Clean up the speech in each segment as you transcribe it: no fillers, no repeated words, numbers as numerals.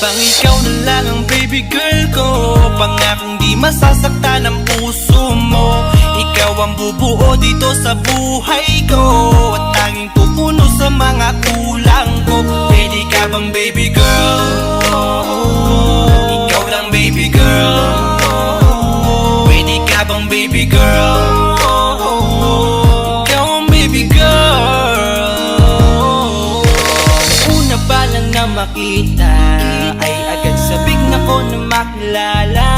bang ikaw na lang ang baby girl ko? Pangakong di masasaktan ang puso mo. Ikaw ang bubuo dito sa buhay ko, at tanging pupuno sa mga kulang ko. Pwede ka bang baby girl? Ikaw lang baby girl. Pwede ka bang baby girl? Ikaw ang baby girl. Una pa lang na makita ay agad sabik na ko na makilala.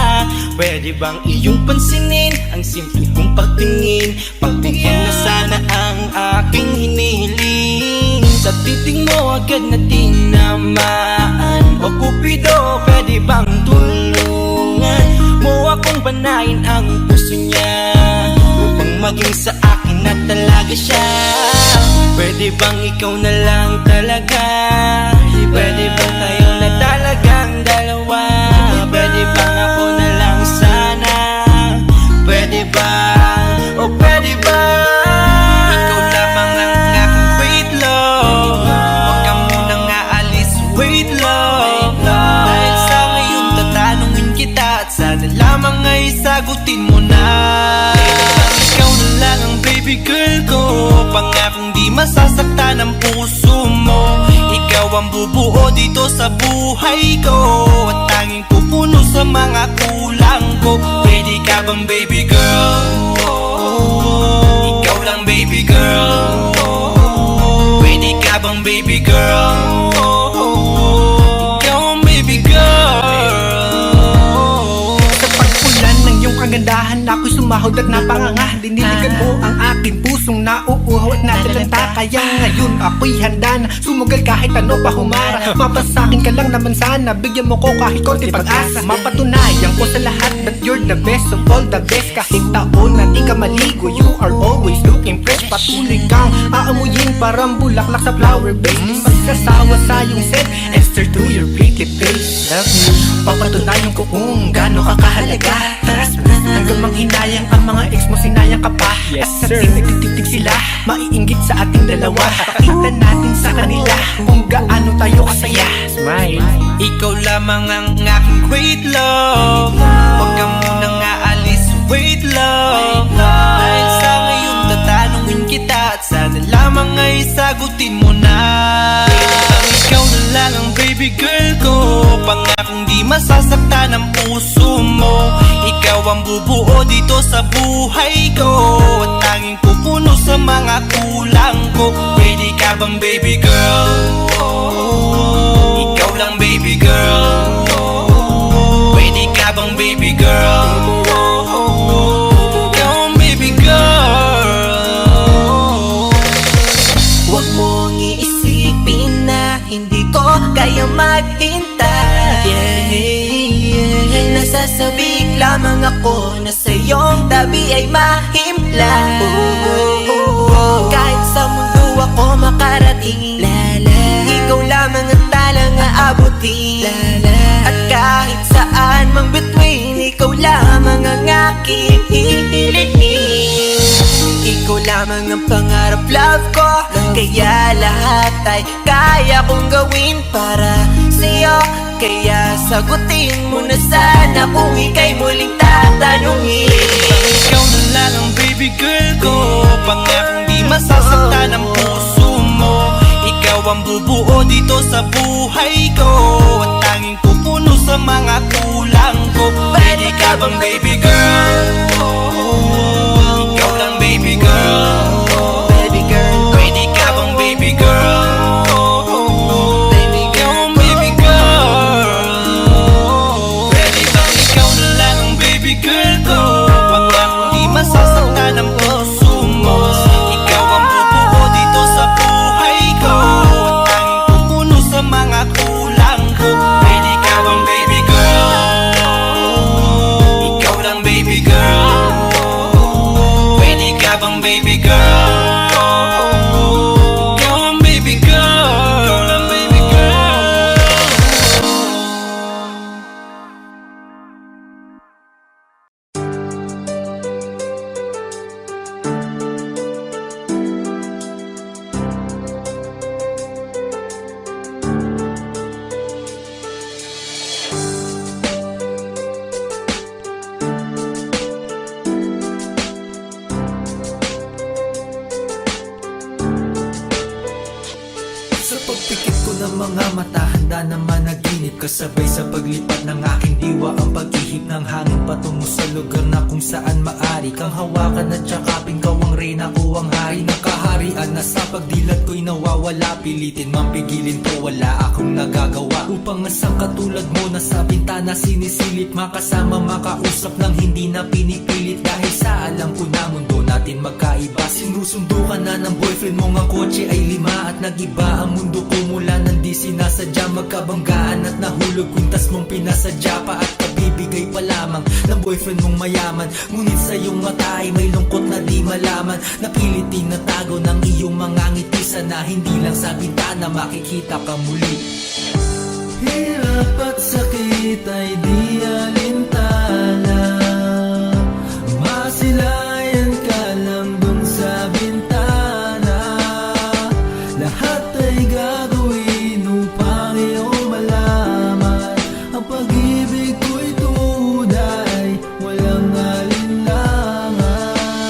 Pwede bang iyong pansinin ang simple kong pagtingin? Pagbigyan na sana ang aking hinihiling. Sa titig mo agad na tinamaan. O Cupido, pwede bang tulungan mo akong banayin ang puso niya, upang maging sa akin na talaga siya? Pwede bang ikaw na lang talaga? Pwede bang tayo na talagang dalawa? Pwede bang ako na lang sana? Pwede bang, o pwede bang ikaw lamang ang aking wait love? Huwag ka munang aalis, wait love. Dahil sa ngayon tatanungin kita, at sana lamang ay sagutin mo na. Ikaw na lang ang baby girl ko, pangakong di masasaktan ang puso mo. Ikaw ang bubuo dito sa buhay ko, at tanging pupuno sa mga kulang ko. Pwede ka bang baby girl? Ikaw lang baby girl. Pwede ka bang baby girl? Ikaw ang baby girl. Sa pagpulan ng iyong kagandahan, ako'y sumahod at napanganga. Diniligan mo ang aking pusong nauuhaw at natalanta. Kaya ngayon ako'y handa na sumugal kahit ano pa humara. Mapasakin ka lang naman sana, bigyan mo ko kahit konti pag-asa. Mapatunayan ko sa lahat that you're the best of all the best. Kahit taon na di ka maligo, you are always looking fresh. Patuloy kang aamuyin parang bulaklak sa flower base. Di magsasawa sa iyong scent and stare to your pretty face. Love you, papatunayan ko kung gaano ka kahalaga. Hanggang manghinayang ang mga ex mo, sinayang ka pa. Yes, at sir. nagtitig sila, maiinggit sa ating dalawa. Pakita natin sa kanila kung gaano tayo kasaya. Smile. Ikaw lamang ang aking great love. Huwag ka munang aalis, wait love. Dahil sa ngayon tatanungin kita, at sana lamang ay sagutin mo na. Ikaw na lang ang baby girl ko, pangakong di masasaktan ang puso mo. Ikaw ang bubuo dito sa buhay ko, at tanging pupuno sa mga kulang ko. Pwede ka bang baby girl? Ikaw lang baby girl. Pwede ka bang baby girl? Ikaw ang baby girl. Huwag mong iisipin na hindi ko kaya maghintay. Nasasabik lamang ako na sa iyong tabi ay mahimpla. Kahit sa mundo ako makarating, ikaw lamang ang talang aabutin. At kahit saan mang between, ikaw lamang ang aking hihilihin. Ikaw lamang ang pangarap, love ko. Kaya lahat ay kaya kong gawin para sa'yo. Kaya sagutin mo na sana kung ika'y muling tatanungin. Ikaw na lang ang baby girl ko, pangakong di masasaktan ang puso mo. Ikaw ang bubuo dito sa buhay ko, at tanging pupuno sa mga kulang ko. Pwede ka bang baby girl? Ikaw lang baby girl. Baby girl, Pwede ka bang baby girl? baby Ikaw girl, ang baby girl. Pwede bang ikaw na lang ang baby girl ko, pangakong di masasaktan ang puso mo. Ikaw ang bubuo dito sa buhay ko, at tanging pupuno sa mga kulang ko. Pwede ka bang baby girl? Ikaw lang baby girl. Pwede ka bang baby girl? Ikaw ang baby girl. Ikaw lang baby girl. mata na managinip, kasabay sa paglipat ng aking diwa ang pag-ihip ng hangin patungo sa lugar na kung saan maari kang hawakan at yakapin. Kaw ang reyna, ko ang hari ng kaharian, na sa pagdilat ko'y nawawala. Pilitin man pigilin ko, wala akong nagagawa upang asang katulad mo na sa bintana sinisilip, makasama makausap ng hindi na pinipilit. Dahil sa alam ko na mundo natin magkaiba, sinusundo ka na ng boyfriend mo, ang kotse ay 5 at nag-iba ang mundo ko mula nang di sinasadya. Magkabanggaan at nahulog kuntas mong pinasadya pa at kabibigay pa lamang ng boyfriend mong mayaman. Ngunit sa iyong mata ay may lungkot na di malaman, napilit tinatago ng iyong mga ngiti, sana hindi lang sa bintana makikita ka muli. Hirap at sakit ay di alintana, masilayan ka lang dun sa bintana. Lahat ay gagawin upang iyong malaman ang pag-ibig ko'y tunay, walang alinlangan.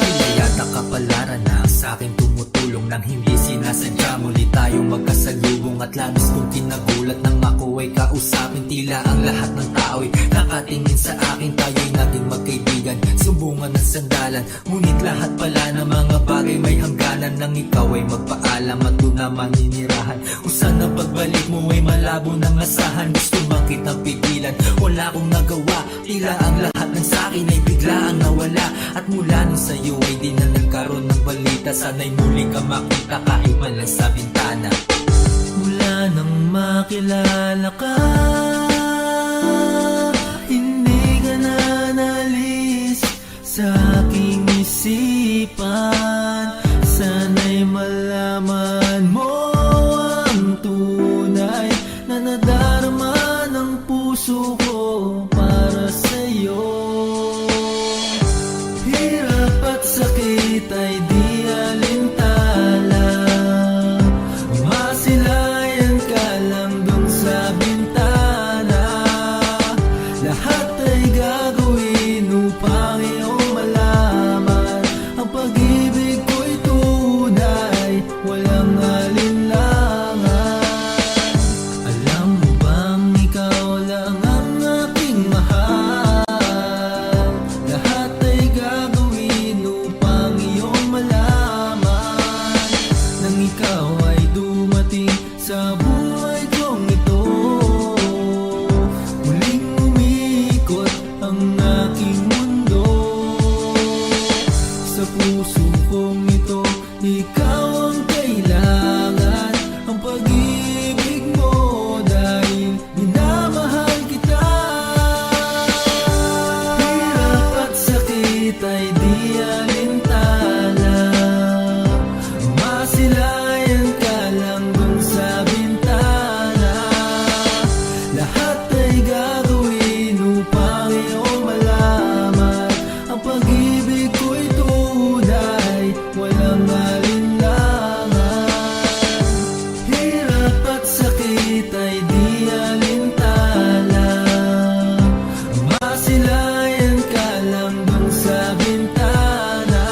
Pinayata kapalaran na sa akin tumutulong nang hindi sinasadya. Muli tayong magkasalubong at labis kong kinagulat nang ako ay kausapin. Tila ang lahat ng tao'y nakatingin sa akin, tayo'y naging magkaibigan, sumbungan ng sandalan. Ngunit lahat pala ng mga bagay may hangganan, nang ikaw ay magpaalam at doon na maninirahan. Kung saan ang pagbalik mo ay malabo ng asahan, gusto man kitang pigilan, wala akong nagawa. Tila ang lahat ng sakin ay biglaang nawala, at mula nung sa'yo ay di na nagkaroon ng balita. Sana'y muli ka makita kahit man lang sa bintana. Mula nang makilala ka, hindi ka na nalis sa aking isipan. Sana'y malaman mo ang tunay na nadarama ng puso ko para sa'yo. Hirap at sakit ay di alintana, masilayan ka lang dun sa bintana. Lahat ay gagawin upang iyong malaman ang pag-ibig ko'y tunay, walang alinlangan. Alam mo bang ikaw lang ang aking mahal? Lahat ay gagawin upang iyong malaman, nang ikaw ay dumating sa buhay kong ito. Muling umikot ang aking mundo, sa puso kong ito ikaw ang kailangan, ang pag-ibig mo dahil minamahal kita. Hirap at sakit ay di alintana, masilayan ka lang dun sa bintana. Lahat ay gagawin upang iyong malaman ang pag-ibig ko'y tunay, walang alinlangan. Hirap at sakit ay di alintana, masilayan ka lang dun sa bintana.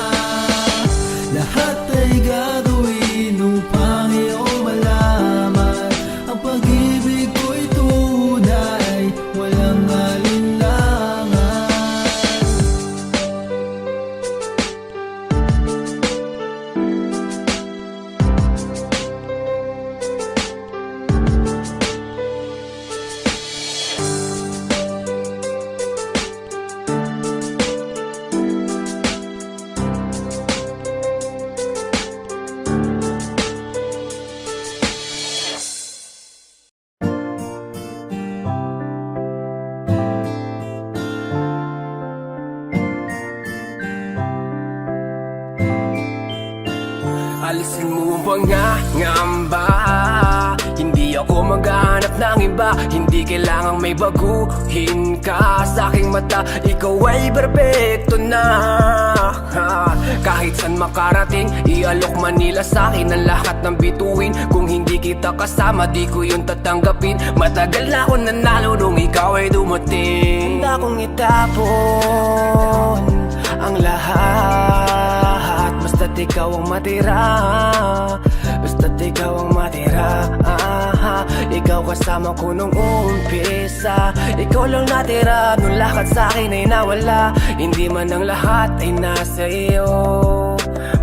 Lahat ay gagawin upang iyong malaman ang pag-ibig ko'y tunay, walang alinlangan. Alisin mo mga ngamba, hindi ako maghahanap ng iba. Hindi kailangang may baguhin ka. Sa aking mata, ikaw ay perfecto na. Kahit saan makarating, ialok Manila sa akin ang lahat ng bituin. Kung hindi kita kasama, di ko yun tatanggapin. Matagal na ako nanalo nung ikaw ay dumating. Handa kong itapon ang lahat, basta't ikaw ang matira, basta't ikaw ang matira. Ikaw kasama ko nung umpisa. Ikaw lang natira nung lahat sa'kin ay nawala. Hindi man ang lahat ay nasa iyo.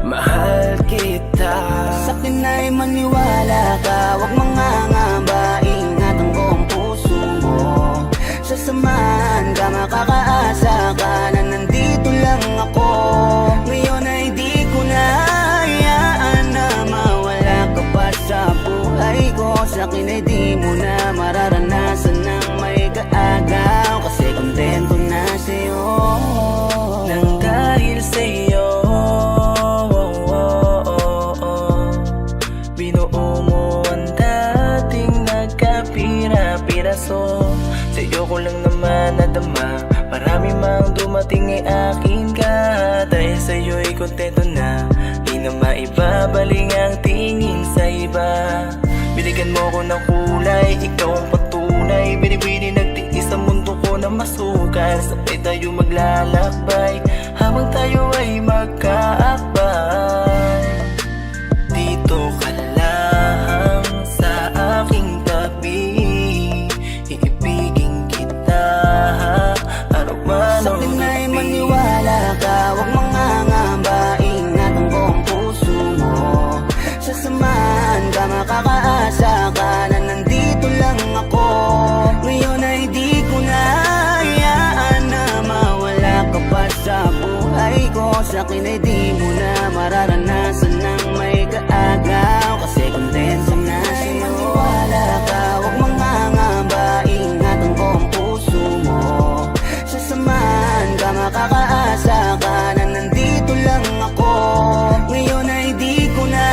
Mahal kita. Sa'kin ay maniwala ka, huwag mangangamba, ingatan ko ang puso mo. Sasamahan ka, makakaasa ka na nandito lang ako. Ngayon ay di ko na hayaan na mawala ka pa sa buhay ko. Sa'kin ay di mo na mararanasan ng may kaagaw, kasi kontento na sa'yo. Nang dahil sa'yo binuo mo ang dating nagkapira-piraso. Sa'yo ko lang naman nadama, marami mang dumating ay akin ka. Dahil sa'yo'y kontento na, di na maibabaling ang tingin sa iba. Binigyan mo ko ng kulay, ikaw ang patunay. Binibini nagtiis sa mundo ko na masukal. Sabay tayo maglalakbay, habang tayo ay magkaakbay. Dito ka lang sa aking tabi, iibigin kita araw-araw. Sa'kin ay maniwala ka, huwag mangangamba, ingatan ko ang puso mo. Sasamahan ka, makakaasa ka na nandito lang ako. Ngayon ay di ko na hayaan na mawala ka pa sa buhay ko. Sa'kin ay di mo na mararanasan ng may kaagaw, kasi kontento na sa'yo. Maniwala ka, huwag mangangamba, ingatan ko ang puso mo. Sasamahan ka, makakaasa ka na nandito lang ako. Ngayon ay di ko na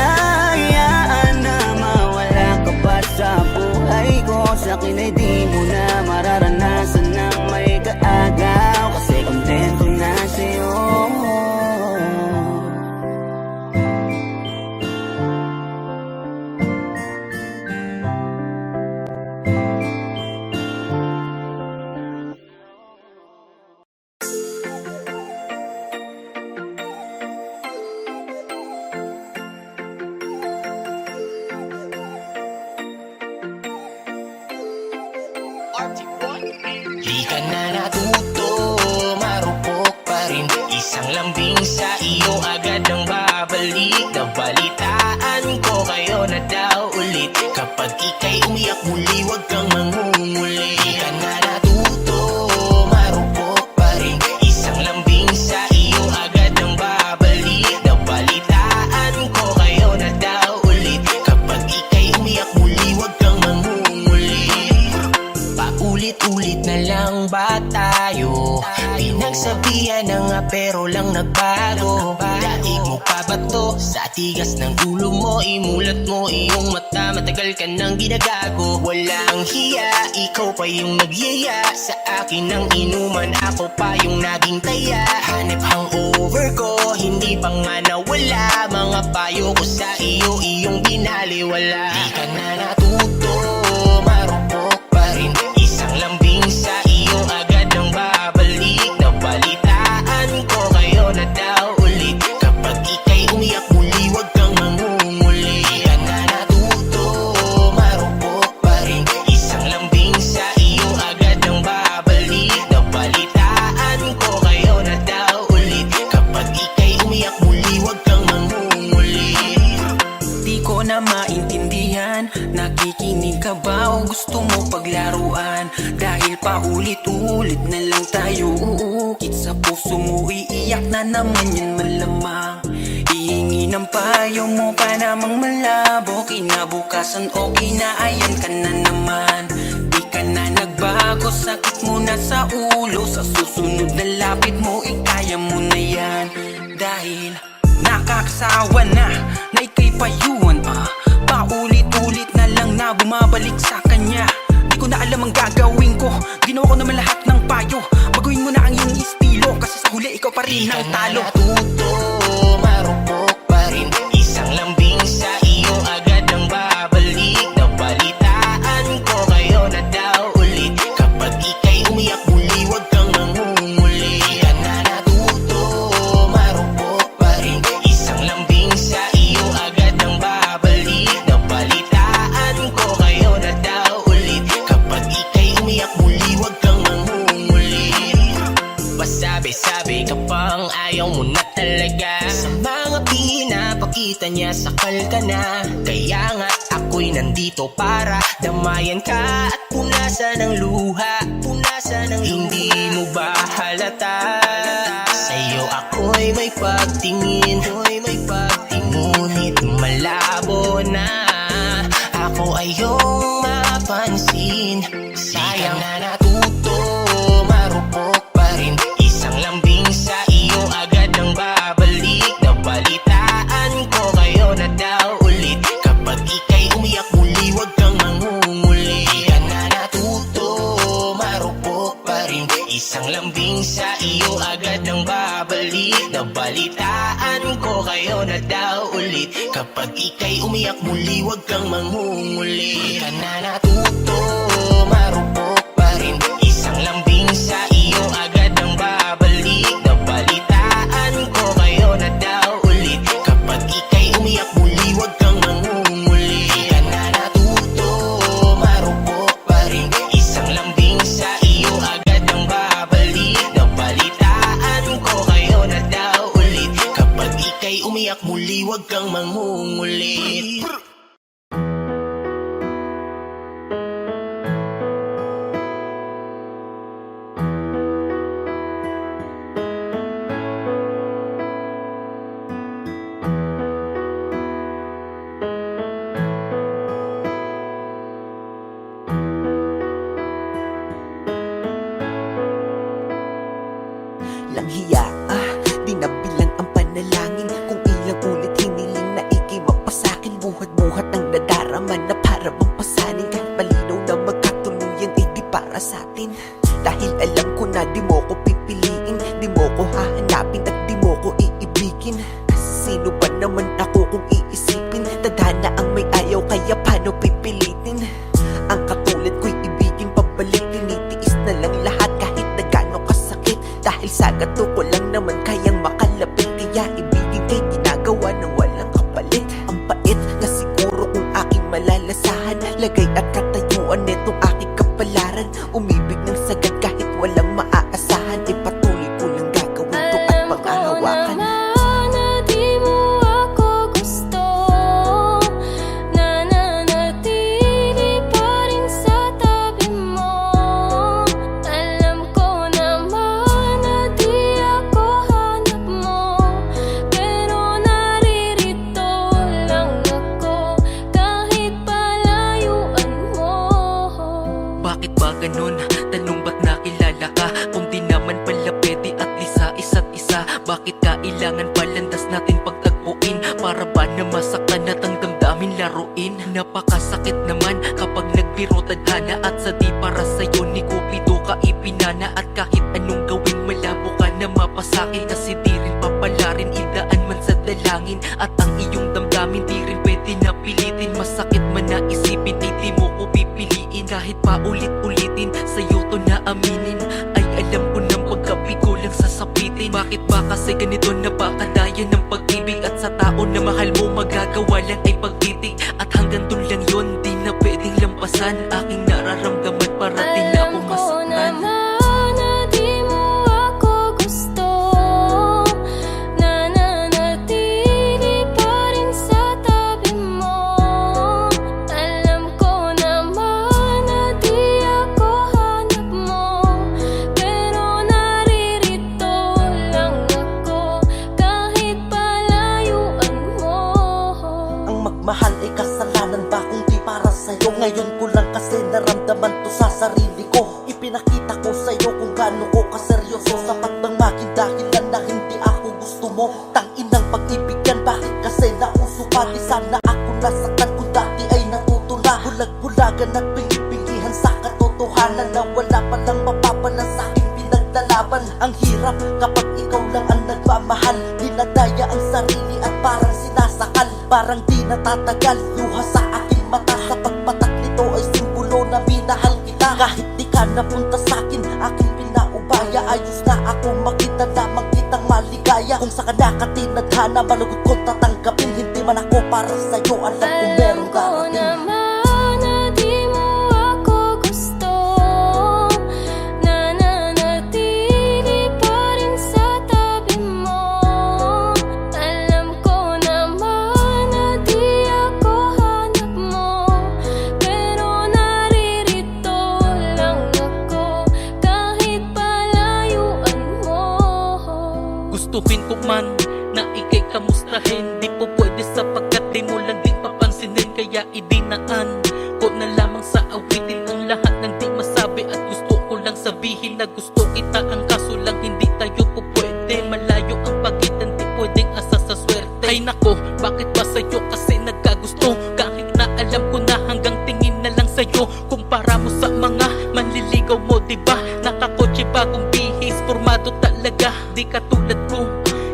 hayaan na mawala ka pa sa buhay ko. Sa'kin ay di mo na mararanasan ng may kaagaw, kasi kontento na sa'yo. Di ka na natuto, marupok pa rin. Isang lambing sa iyo agad ang babalik. Nabalitaan ko kayo na daw ulit. Kapag ika'y umiyak muli, huwag kang mangunguli. Di ka na natuto, marupok pa rin. Isang lambing sa iyo agad ang babalik. Nabalitaan ko kayo na daw ulit. Kapag ika'y umiyak muli, huwag kang mangunguli. Paulit-ulit na lang ba tayo? Pinagsabihan na nga pero lang nagbago. Daig mo pa ba to? Sa tigas ng ulo mo, imulat mo iyong mata. Matagal ka nang ginagago. Walang hiya, ikaw pa yung nagyaya. Sa akin ang inuman, ako pa yung naging taya. Hanep hangover ko, hindi pa nga nawala. Mga payo ko sa iyo, iyong binaliwala. Di ka na natuto, marupok pa rin. Isang lambing sa iyo agad ang babalik. Nabalitaan ko kayo na daw ulit. Kapag ika'y umiyak muli, huwag kang mangunguli. Di ka na natuto, marupok pa rin. Isang lambing sa iyo agad ang babalik. Nabalitaan ko kayo na daw ulit. Kapag ika'y umiyak muli, huwag kang mangunguli. Di ko na maintindihan, nakikinig ka ba o gusto mo paglaruan? Dahil paulit-ulit na lang tayo uukit sa puso mo, iiyak na naman yan malamang. Hihingi ng payo mo pa namang malabo, kinabukasan okay na ayan ka na naman. Di ka na nagbago, sakit mo na sa ulo, sa susunod na lapit mo ikaya mo na yan. Dahil nakakasawa na ika'y payuhan paulit-ulit na lang na bumabalik sa kanya. Di ko na alam ang gagawin ko, ginawa ko naman lahat ng payo. Baguhin mo na ang iyong estilo, kasi sa huli ikaw pa rin ang talo. Natuto, marupok pa rin. Isang lambing sa iyo agad ang babalik. Nabalitaan ko kayo na daw ulit. Kapag ika'y umiyak muli, huwag kang mangunguli. Di ka na natuto, marupok pa rin. Isang lambing sa iyo agad ang babalik. Nabalitaan ko kayo na daw Sabi-sabi ka pang ayaw mo na talaga. Sa mga pinapakita niya sakal ka na. Kaya nga ako'y nandito para damayan ka at punasan ng luha. Punasan ng hindi mo ba halata? Sa'yo ako'y may pagtingin, ngunit malabo na. Ako ay iyong mapansin. Sayang na natuto, marupok pa rin. Isang lambing sa iyo agad nang babalik. Nabalitaan ko kayo na daw ulit. Kapag ika'y umiyak muli, huwag kang mangunguli. Di ka na natuto, marupok pa rin. Isang lambing sa iyo agad nang babalik. Nabalitaan ko kayo na daw ulit. Kapag ika'y umiyak muli, huwag kang mangunguli. Di ka na natuto, marupok pa rin. Isang lambing sa iyo agad nang babalik. Nabalitaan ko kayo na daw ulit. Kapag ika'y umiyak muli, huwag kang mangunguli. Di ka na natuto, marupok pa rin. Isang lambing sa iyo agad nang babalik. Nabalitaan ko kayo na daw ulit. Kapag ika'y umiyak muli, huwag kang mangungulit. Langhiya, di nabilang ang panalangin. Kung ilang ulit hiniling na ika'y mapasakin. Buhat-buhat ang nadarama na para bang pasanin. Kahit malinaw na magkatuluyan ay di para sa atin. Dahil alam ko na di mo ko pipiliin, di mo ko hahanapin at di mo ko iibigin. Kasi sino ba naman ako kung iisipin? Tadhana ang may ayaw kaya paano pipilitin? Ang katulad ko'y ibigin pabalik. Tinitiis na lang lahat kahit na gano'ng kasakit. Dahil sa gato ko lang naman kayang makalapit. Kaya ibigin kay ginagawa ng walang kapalit. Ang pait na siguro kung aking malalasahan. Lagay at katayuan netong aking kapalaran. Umibig ng sagad kahit walang maaasahan. E patuloy ko lang gagawin to at panghahawakan. Bakit ba ganun? Tanong ba't nakilala ka? Kung di naman pala pwede at lisa isa't isa. Bakit kailangan palandas natin pagtagpuin? Para ba na masaktan at ang damdamin laruin? Napakasakit naman kapag nagbiro tadhana. At sa di para sa'yo ni Cupido ka ipinana. At kahit anong gawin malabo ka na mapasakin. Kasi di rin papalarin, idaan man sa dalangin. At ang iyong damdamin di rin pwede na pilitin. Masakit man na isipin ay di mo ko pipiliin. Kahit pa ulit-ulitin, sa'yo to na aminin. Ay alam ko ng pagkabigo lang sasapitin. Bakit ba kasi ganito napakadaya ng pag-ibig? At sa tao na mahal mo magagawa lang ay pagtitig. At hanggang dun lang yun, di na pwedeng lampasan. Aking nararamdaman para di na ako masaktan. Mahal ay kasalanan ba kung di para sa'yo? Ngayon ko lang kasi naramdaman to sa sarili ko. Ipinakita ko sa'yo kung gaano ko kaseryoso. Sapat bang maging dahilan na hindi ako gusto mo? Tanginang pag-ibig yan, bakit kasi nauso pa? Di sana ako nasaktan kung dati ay natuto na. Bulag-bulagan at binibingihan sa katotohanan na wala palang mapapala sa aking pinaglalaban. Ang hirap kapag ikaw lang ang nagmamahal. Dinadaya ang sarili at parang sinasakal. Parang di natatagal, luha sa aking mata. Sa pagpatak nito ay simbolo na minahal kita. Kahit di ka napunta sa'kin, aking pinaubaya. Ayos na ako makita lamang kitang maligaya. Kung sa kanakatinadhana, malugod ko tatanggapin. Hindi man ako para sa'yo, alam ko merong darating. gustuhin ko man na ikay kamustahin. Di po pwede sapagkat di mo lang din papansinin. Kaya idinaan ko na lamang sa awitin ang lahat ng di masabi. At gusto ko lang sabihin na gusto kita. Ang kaso lang hindi tayo po pwede. Malayo ang pagitan, di pwedeng asa sa swerte. Ay nako, bakit ba sa'yo kasi nagkagusto? Kahit na alam ko na hanggang tingin na lang sa'yo. Kumpara mo sa mga manliligaw mo, diba? Nakakotse bagong bihis, formado talaga. Di katulad ko,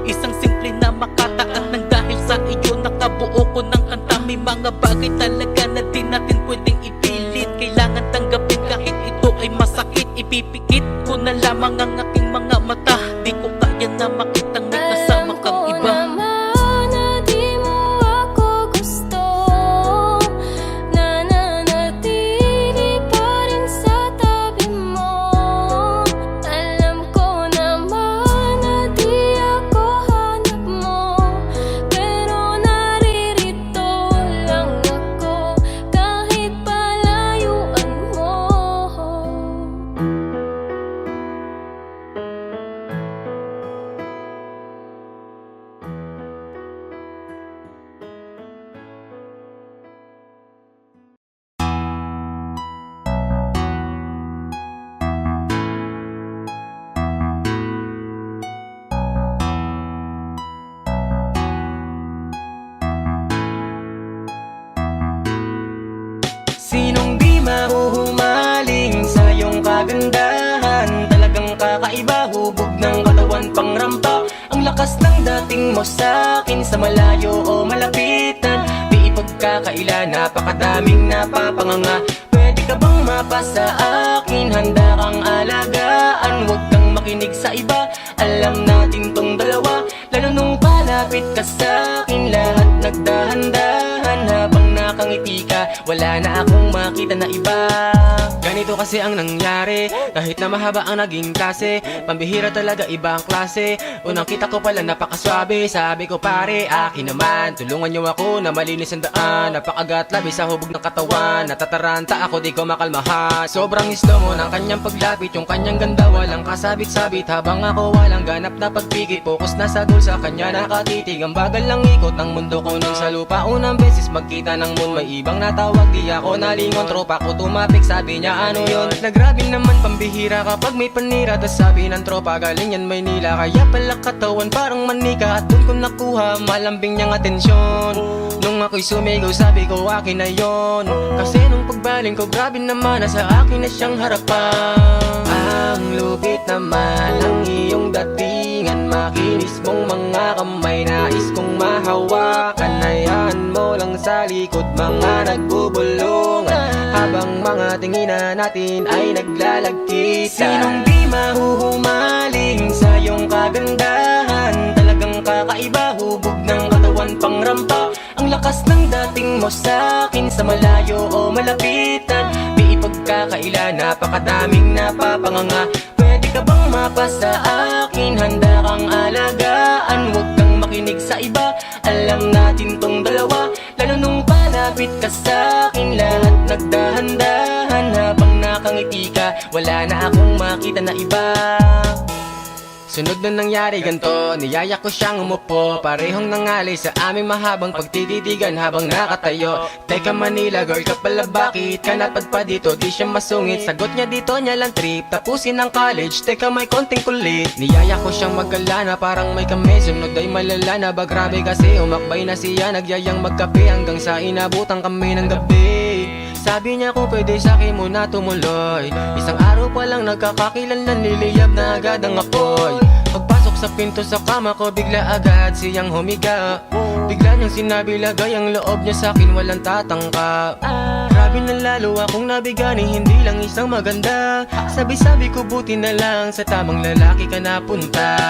isang simple na makataan. Nang dahil sa iyo nakabuo ko ng kanta. May mga bagay talaga na di natin pwedeng ipilit. Kailangan tanggapin kahit ito ay masakit. Ipipikit ko na lamang ang aking mga mata. Di ko kaya na makitang may kasama kang iba. Alam ko naman na di mo ako gusto. Nananatili pa rin sa tabi mo. Alam ko naman na di ako hanap mo. Pero naririto lang ako kahit palayuan mo. Sinong di mahuhumaling sa iyong kagandahan? Talagang kakaiba, hubog ng katawan pangrampa. Ang lakas ng dating mo sa'kin, sa malayo o malapitan. Di ipagkakaila, napakadaming napapanganga. Pwede ka bang mapasa akin? Handa kang alagaan, huwag kang makinig sa iba. Alam natin tong dalawa, lalo nung palapit ka sa'kin. Lahat nagdahan-dahan habang nakangiti ka. Wala na akong makita na iba. Ganito kasi ang nangyari, kahit na mahaba ang naging klase. Pambihira talaga, iba ang klase. Unang kita ko pala napakaswabe. Sabi ko pare, akin naman, tulungan niyo ako na malinis ang daan. Napakagat labi sa hubog ng katawan. Natataranta ako, di ko makalmahan. Sobrang slow mo ng kanyang paglapit. Yung kanyang ganda walang kasabit-sabit. Habang ako walang ganap na pagpikit. Focus na sa goal, sa kanya nakatitig. Ang bagal lang ikot ng mundo ko nun sa lupa. Unang beses magkita ng moon, may ibang natawag. Di ako nalingon, tropa ko tumapik. Sabi niya ano yun? Nagrabe naman, pambihira kapag may panira. Tas sabi ng tropa, galing yan Maynila. Kaya pala katawan parang manika. At dun ko nakuha malambing niyang atensyon. Nung ako'y sumigaw, sabi ko akin na yon. Kasi nung pagbaling ko, grabe naman, nasa akin na siyang harapan. Ang lupit naman ang iyong datingan. Makinis mong mga kamay, nais kong mahawakan. Hayaan mo lang sa likod, mga nagbubulungan. Habang mga tinginan natin ay naglalagkita. Sinong di mahuhumaling sa iyong kagandahan? Talagang kakaiba, hubog ng katawan pangrampa. Ang lakas ng dating mo sa'kin, sa malayo o malapitan. Di ipagkakaila, napakadaming napapanganga. Pwede ka bang mapasa akin? Handa kang alagaan, huwag kang makinig sa iba. Alam natin tong dalawa, lalo nung palapit ka sa'kin. Lahat nagdahan-dahan habang nakangiti ka. Wala na akong makita na iba. Sunod na nangyari ganto, niyaya ko siyang umupo. Parehong nangali sa aming mahabang pagtititigan habang nakatayo. Teka Manila girl ka pala, bakit ka napadpa dito? Di siya masungit, sagot niya dito niya lang trip. Tapusin ang college, teka may konting kulit. Niyaya ko siyang maggalana, parang may kami. Sunod ay malala na ba, grabe kasi umakbay na siya. Nagyayang magkape hanggang sa inabutan kami ng gabi. Sabi niya kung pwede sa'kin muna tumuloy. Isang araw pa lang nagkakakilanlan, niliyab na agad ang apoy. Pagpasok sa pinto sa kama ko, bigla agad siyang humiga. Bigla niyang sinabi lagay ang loob niya sa'kin, walang tatangka. Grabe na lalo akong nabigani, hindi lang isang maganda. Sabi-sabi ko buti na lang sa tamang lalaki ka napunta.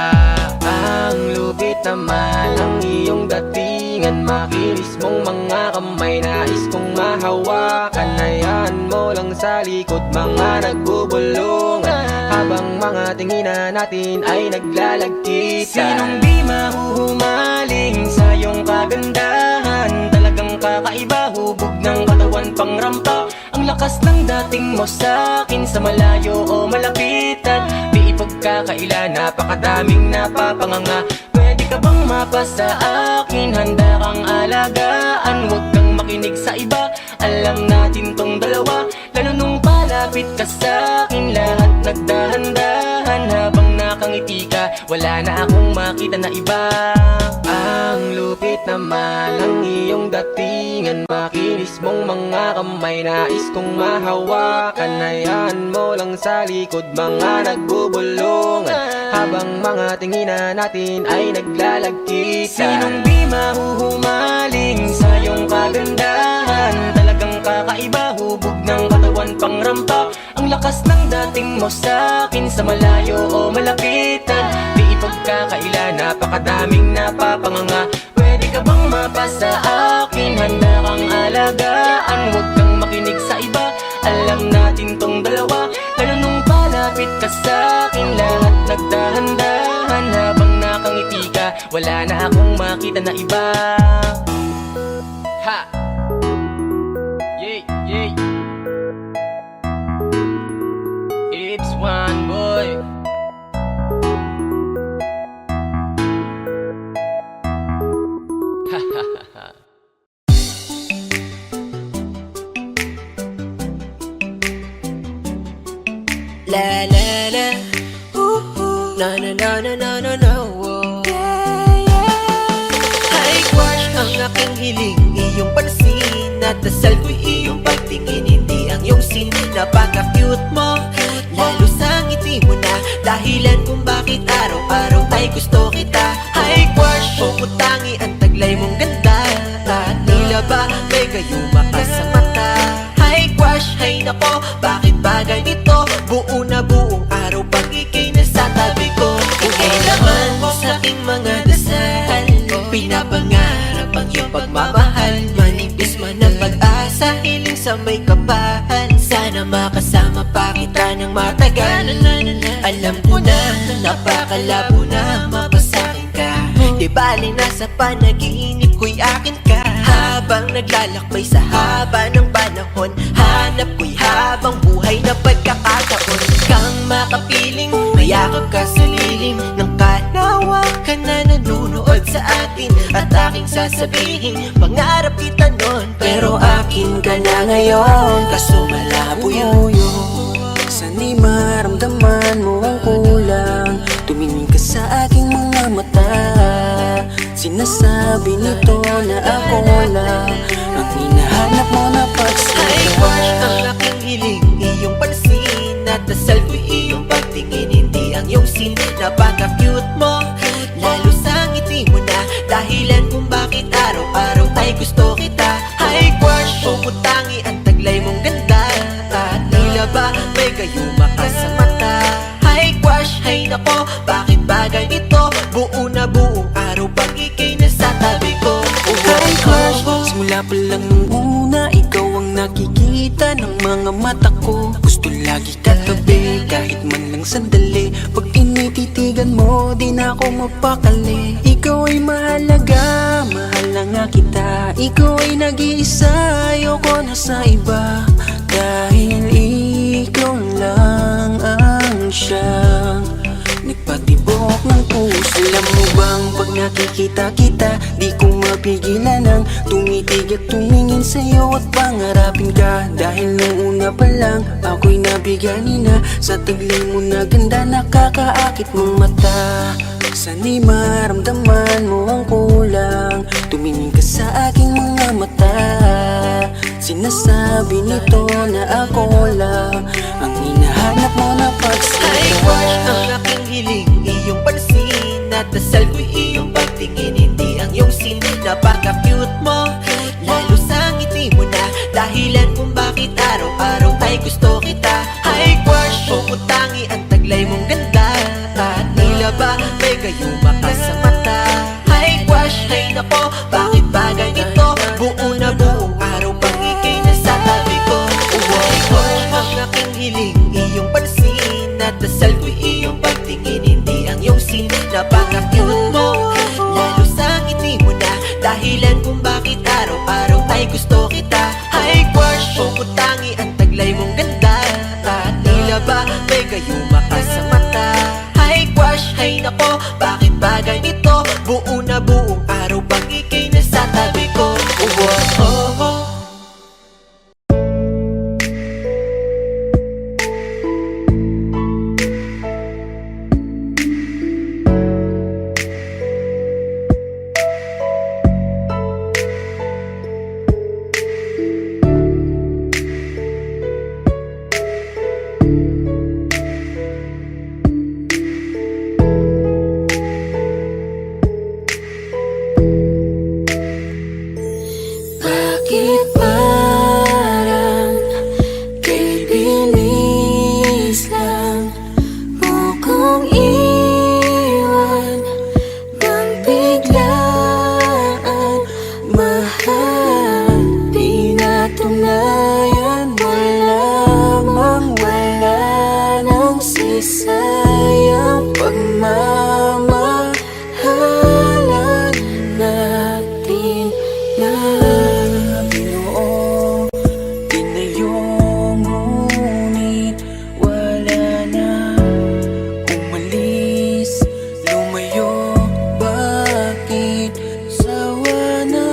Ang lupit naman ang iyong datingan. Makinis mong mga kamay, nais kong mahawakan. Hayaan mo lang sa likod, mga nagbubulungan. Habang mga tinginan natin ay naglalagkita. Sinong di mahuhumaling sa iyong kagandahan? Talagang kakaiba, hubog ng katawan pangrampa. Ang lakas ng dating mo sa'kin, sa malayo o malapitan. Di ipagkakaila, napakadaming napapanganga. Pwede ka bang mapasa akin? Handa kang alagaan, huwag kang makinig sa iba. Alam natin tong dalawa, lalo nung palapit ka sa'kin. Lahat nagdahan-dahan habang nakangiti ka, wala na akong makita na iba. Ang lupit naman ang iyong datingan, makinis mong mga kamay, nais kong mahawakan. Hayaan mo lang sa likod mga nagbubulungan, habang mga tinginan natin ay naglalagkitan. Sinong di mahuhumaling sa iyong kagandahan? Talagang kakaiba, hubog ng katawan pang rampa. Ang lakas ng dating mo sa'kin, sa malayo o malapitan. Di ipagkakaila, napakadaming napapanganga. Pwede ka bang mapasa akin? Handa kang alagaan, huwag kang makinig sa iba. Alam natin tong dalawa, lalo nung palapit ka sa'kin. Lahat nagdahan-dahan habang nakangiti ka, wala na akong makita na iba. Ha! Yay, yay! It's one boy. Ha ha ha ha. La la la, na na na na na na na, High crush ang aking hiling, iyong pansin. At dasal ko'y iyong pagtingin, hindi ang iyong sin. Napaka-cute mo, lalo sa ngiti mo na dahilan kung bakit araw-araw ay gusto kita. High crush, pumutangi ang taglay mong ganda, at tila ba may gayuma ka sa mata. High crush, hay nako, bakit ba ganito? Buo na buong araw pag ika'y nasa tabi ko. Ika'y naman sa aking mga dasal, pinapangarap ang iyong pagmamahal. Manipis man ang pag-asa, hiling sa may kapal. Sana makasama pa kita ng matagal. Alam ko na, napakalabo na mapasakin ka. Di bali nasa panaginip ko'y akin ka. Habang naglalakbay sa haba ng panahon, hanap ko'y habang buhay na pagkakataon. Kang makapiling, mayakap ka sa lilim ng kalawakan na nanunood sa atin. At aking sasabihin, pangarap kita nun, pero akin ka na ngayon. Kaso malabo yun. Sana'y maramdaman mo ang kulang, tumingin ka sa aking mga mata. Sinasabi nito na ako lang ang hinahanap mo na High crush ang pagsika. aking hiling, iyong pansin. At dasal ko'y iyong pagtingin, hindi ang iyong sin. Napaka-cute mo, lalo sa ngiti mo na dahilan kung bakit araw-araw ay gusto kita. High crush, pumutangi ang taglay mong ganda, at tila ba may gayuma ka sa mata. High crush, hay nako, bakit ba ganito? Buo na buong araw pag ika'y nasa tabi ko. High crush, simula pa lang nung una, ikaw ang nakikita ng mga mata ko. Gusto lagi katabi, kahit man lang sandali. Pag tinititigan mo, di na ako mapakali. Ikaw ay mahalaga, mahal na nga kita. Ikaw ay nag-iisa, ayoko na sa iba. Dahil ikaw lang ang siyang nagpatibok ng puso. Alam mo bang pag nakikita kita, di ko mapigilan ang tumitig at tumingin sa'yo at pangarapin ka. Dahil nung una pa lang, ako'y nabigani na sa taglay mo na ganda, nakakaakit mong mata. Sana'y maramdaman mo ang kulang, tumingin ka sa aking mga mata. Sinasabi nito na ako lang ang hinahanap mo na pagsika. High crush ang aking hiling, iyong pansin. At dasal ko'y iyong pagtingin, hindi ang iyong sin. Napaka-cute mo, lalo sa ngiti mo na dahilan kung bakit araw-araw ay gusto kita. High crush, pumutangi ang taglay mong ganda, at tila ba may gayuma ka sa mata. High crush, hay nako, bakit ba ganito? Buo na buong araw pag ika'y nasa tabi ko. High crush ang aking hiling, iyong pansin. At dasal ko'y iyong pagtingin, hindi ang iyong sin. Napaka-cute mo, lalo sa ngiti mo na dahilan kung bakit araw-araw ay gusto kita. High crush, pumutangi ang taglay mong ganda, at tila ba may gayuma ka sa mata. Buo na buong araw pag ika'y nasa tabi ko. Oh, oh, oh, oh. Bakit parang kay bilis lang mo kong iwan nang biglaan? Mahal, di natunayan mo lamang, wala nang sisayang pagmamahalan natin na binuo, tinayo, ngunit wala na. Umalis, lumayo, bakit sawa na?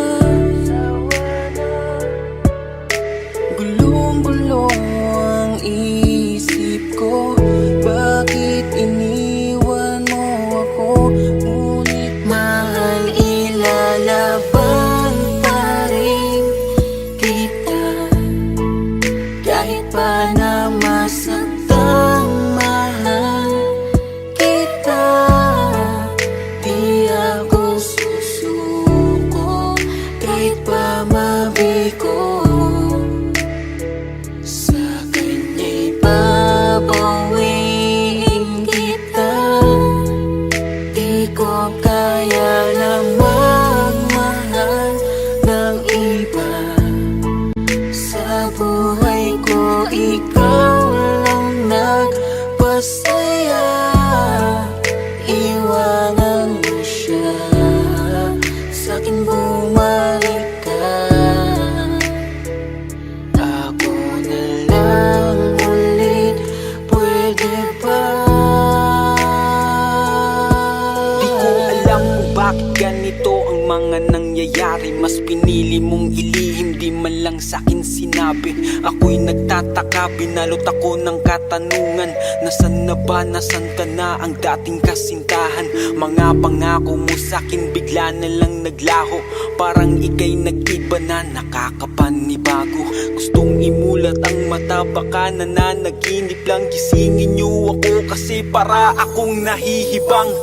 Gulong-gulo ang isip ko, bakit iniwan mo ako? Ngunit mahal, ilalaban pa rin kita, kahit pa na masaktan. Mahal kita, di ako susuko, kahit pa mabigo. Sa kanya'y babawiin kita, di ko kaya na magmahal ng iba. Sa buhay ko, ikaw lang nagpasaya. Iwanan mo siya, sa'kin bumalik ka. Ako na lang ulit, pwede ba? Di ko alam kung bakit ganito ang mga nangyayari. Mas pinili mong ilihim, di man lang sa'kin sinabi. Ako'y nagtataka, binalot ako ng katanungan. Nasaan na ba, nasaan ka na ang dating kasintahan? Mga pangako mo sa'kin bigla na lang naglaho. Parang ika'y nag-iba na, nakakapanibago. Gustong imulat ang mata, baka nananaginip lang. Gisingin niyo ako kasi para akong nahihibang.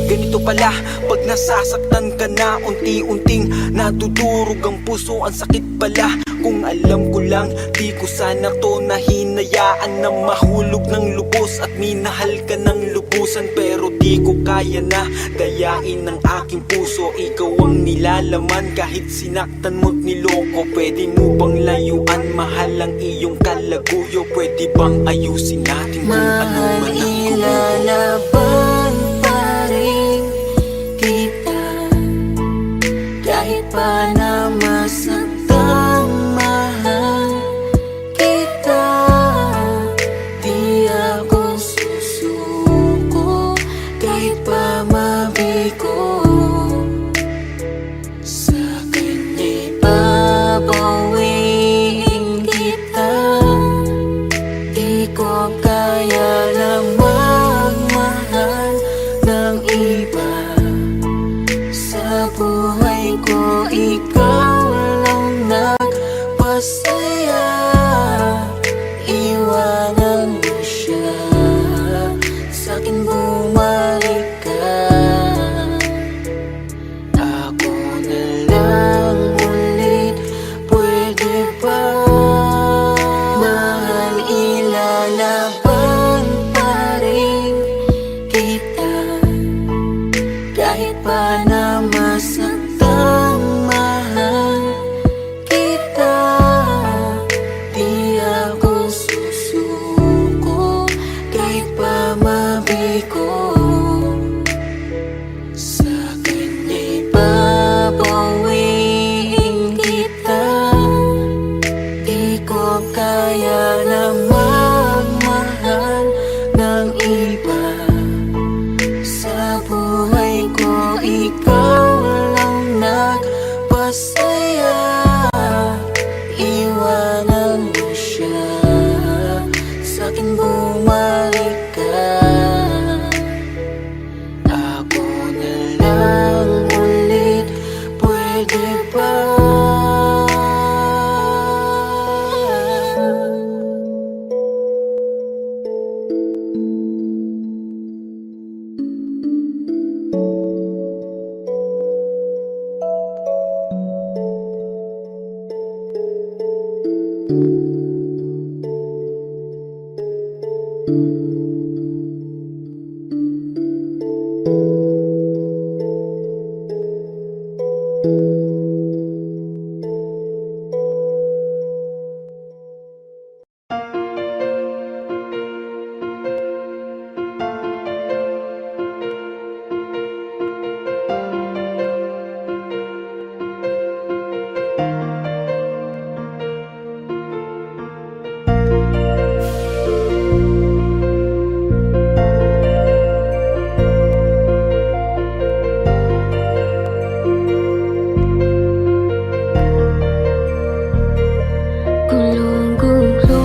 Ganito pala pag nasasaktan ka na, unti-unting nadudurog ang puso, ang sakit pala. Kung alam ko lang, di ko sana to nahinayaan na mahulog ng lubos at minahal ka ng lubusan. Pero di ko kaya na dayain ang aking puso. Ikaw ang nilalaman kahit sinaktan mo't niloko. Pwede mo bang layuan, mahal ang iyong kalaguyo? Pwede bang ayusin natin kung ano Mahal, man ang gulo? ilalaban pa rin kita, kahit pa na masaktan. Mahal kita, di ako susuko, kahit pa mabigo. Sa kanya'y babawiin kita, di ko kaya lang Gulong-gulo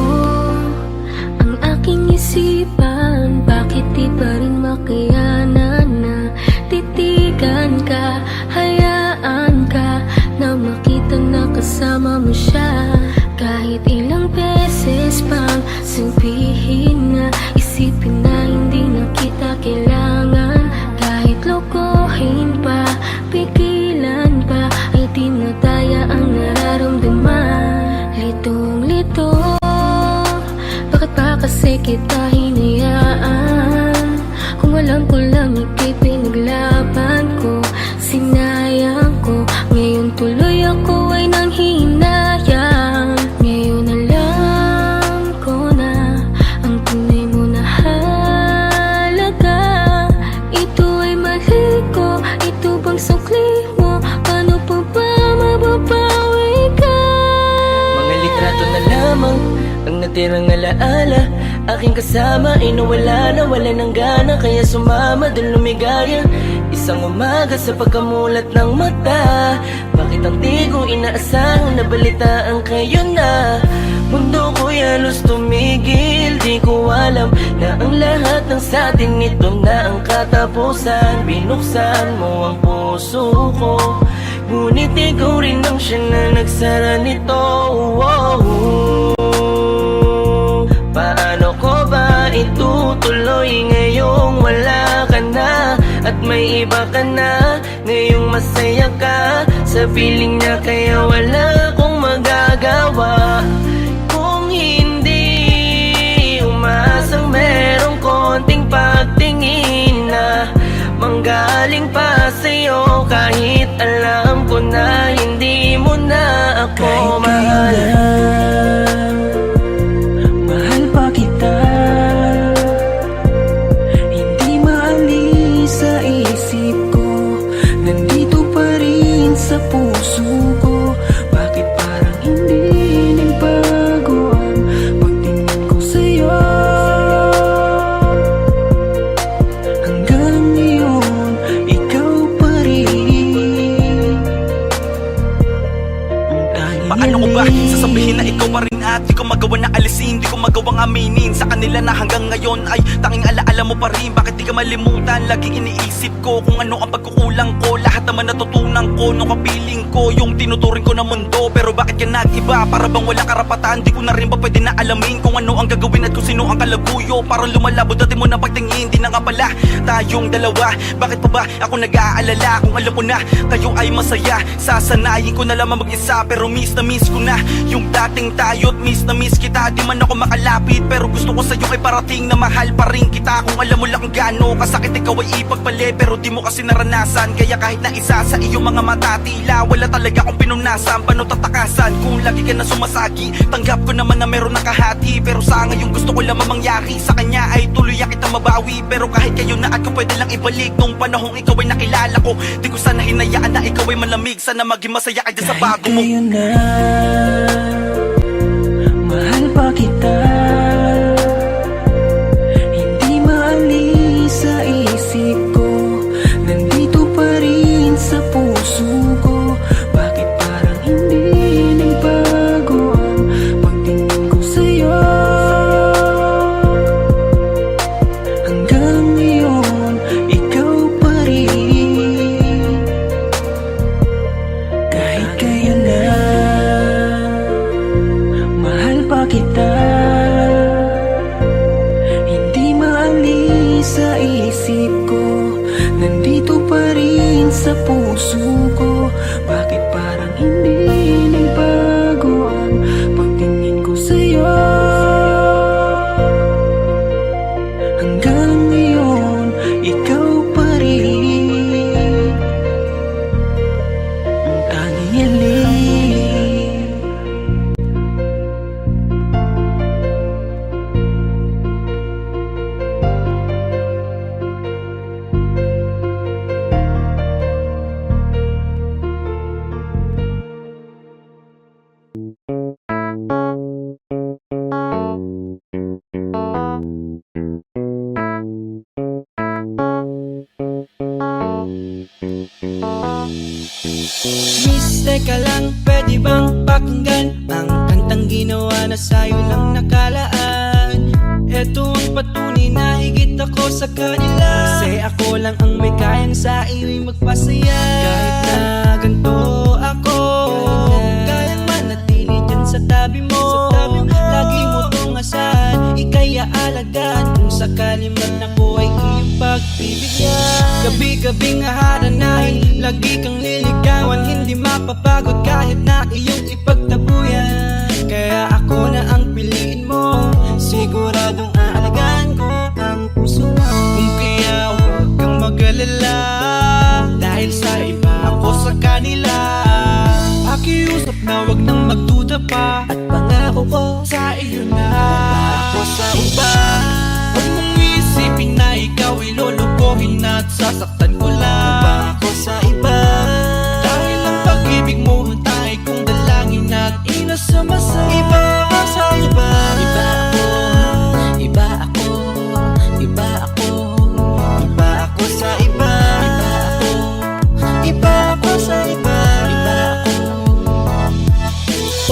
ang aking isipan. Bakit di pa rin makayanan na titigan ka? Hayaan ka na makita na kasama mo siya. Kahit ilang beses pang sabihin na, isipin na hindi na kita kailangan. Kahit lokohin pa, pigilan pa, ay di na daya ang nararamdaman. Litong-lito, bakit ba kasi kita hinayaan? Kung alam ko lang ika'y pinaglaban ko, sinayang ko. Ngayon tuloy ako ay nanghihinayang. Ngayon alam ko na ang tunay mo na halaga. Ito ay mali ko, ito bang sukli mo? Paano pa ba mababawi ka? Mga litrato na lamang ang natirang alaala. Aking kasama ay nawala na, wala ng gana, kaya sumama dun lumigaya. Isang umaga sa pagkamulat ng mata, bakit ang di ko inaasahang nabalitaan kayo na? Mundo ko'y halos tumigil, di ko alam na ang lahat ng sa atin ito na ang katapusan. Binuksan mo ang puso ko, ngunit ikaw rin ang siya na nagsara nito. Paano ko ba itutuloy ngayong wala ka na at may iba ka na? Ngayong masaya ka sa piling niya, kaya wala akong magagawa. Kung hindi umaasang merong konting pagtingin na manggaling pa sa'yo, kahit alam ko na hindi mo na ako mahal. Mahal pa kita, hindi maalis sa isip ko, nandito pa rin sa puso ko. Bakit parang hindi nagbago ang pagtingin ko sa'yo? Hanggang ngayon, ikaw pa rin ang tanging Paano ko ba sasabihin na ikaw pa rin at di ko magawa na alisin, di ko magawang aminin sa kanila na hanggang ngayon ay tanging alaala mo pa rin. Bakit di ka malimutan? Laging iniisip ko kung ano ang pagkukulang ko. Lahat naman natutunan ko nung kapiling ko yung tinuturing ko na mundo. Pero bakit ka nag-iba? Para bang wala karapatan? Di ko na rin ba pwede na alamin kung ano ang gagawin at kung sino ang kalaguyo? Parang lumalabo dati mo na pagtingin, di na nga pala tayong dalawa. Bakit pa ba ako nag-aalala kung alam ko na kayo ay masaya? Sasanayin ko na lamang mag-isa, pero miss na miss ko na yung dating tayo't miss na miss kita. Di man ako makalapit, pero gusto ko sa'yo ay parating na mahal pa rin kita. Kung alam mo lang kung gaano kasakit ikaw ay ipagpali, pero di mo kasi naranasan. Kaya kahit na isa sa iyong mga mata, tila wala talaga akong pinunasan. Paano tatakasan kung lagi ka na sumasagi? Tanggap ko naman na meron nakahati, pero sa ngayon gusto ko lamang mangyari sa kanya ay tuluyan kita mabawi. Pero kahit kayo na ako pwede lang ibalik nung panahong ikaw ay nakilala ko. Di ko sana hinayaan na ikaw ay malamig, sana maging masaya ka dyan sa bago mo. Ngayon na, mahal pa kita, hindi maalis sa isip ko, nandito pa rin sa puso ko. Bakit parang hindi nagbago ang pagtingin ko sa'yo? Hanggang ngayon, ikaw pa rin. Kahit kailan na, mahal pa kita, hindi maalis sa isip ko, nandito pa rin sa puso ko. Bakit parang hindi nagbago ang pagtingin ko sa'yo? Hanggang ngayon, ikaw pa rin. Miss, teka lang, pwede bang pakinggan ang kantang ginawa na sa'yo lang nakalaan? Eto ang patunay na higit ako sa kanila, kasi ako lang ang may kayang sa iyo'y magpasaya. Kahit na ganito ako, kayang manatili dyan sa tabi mo. Lagi mo tong asahan, ika'y aalagaan kung sakali man ako ay iyong pagbibigyan. Gabi-gabing haharanahin, lagi kang liligawan, hindi mapapagod kahit na iyong ipagtabuyan. Kaya ako na ang piliin mo, siguradong aalagaan ko ang puso mo. Kung kaya huwag kang mag-alala, dahil sa iba ako sa kanila. Pakiusap na huwag nang magduda pa, at pangako ko sa iyo na ako sa iba. Huwag mong isipin na ikaw ay lulukohin at sasaktan ko lang. Ako sa iba, dahil ang pag-ibig mo tayo kong dalangin at inasama sa iba. Ako sa iba, iba ako, iba ako, iba ako, iba ako sa iba, iba ako, iba ako sa iba, iba ako.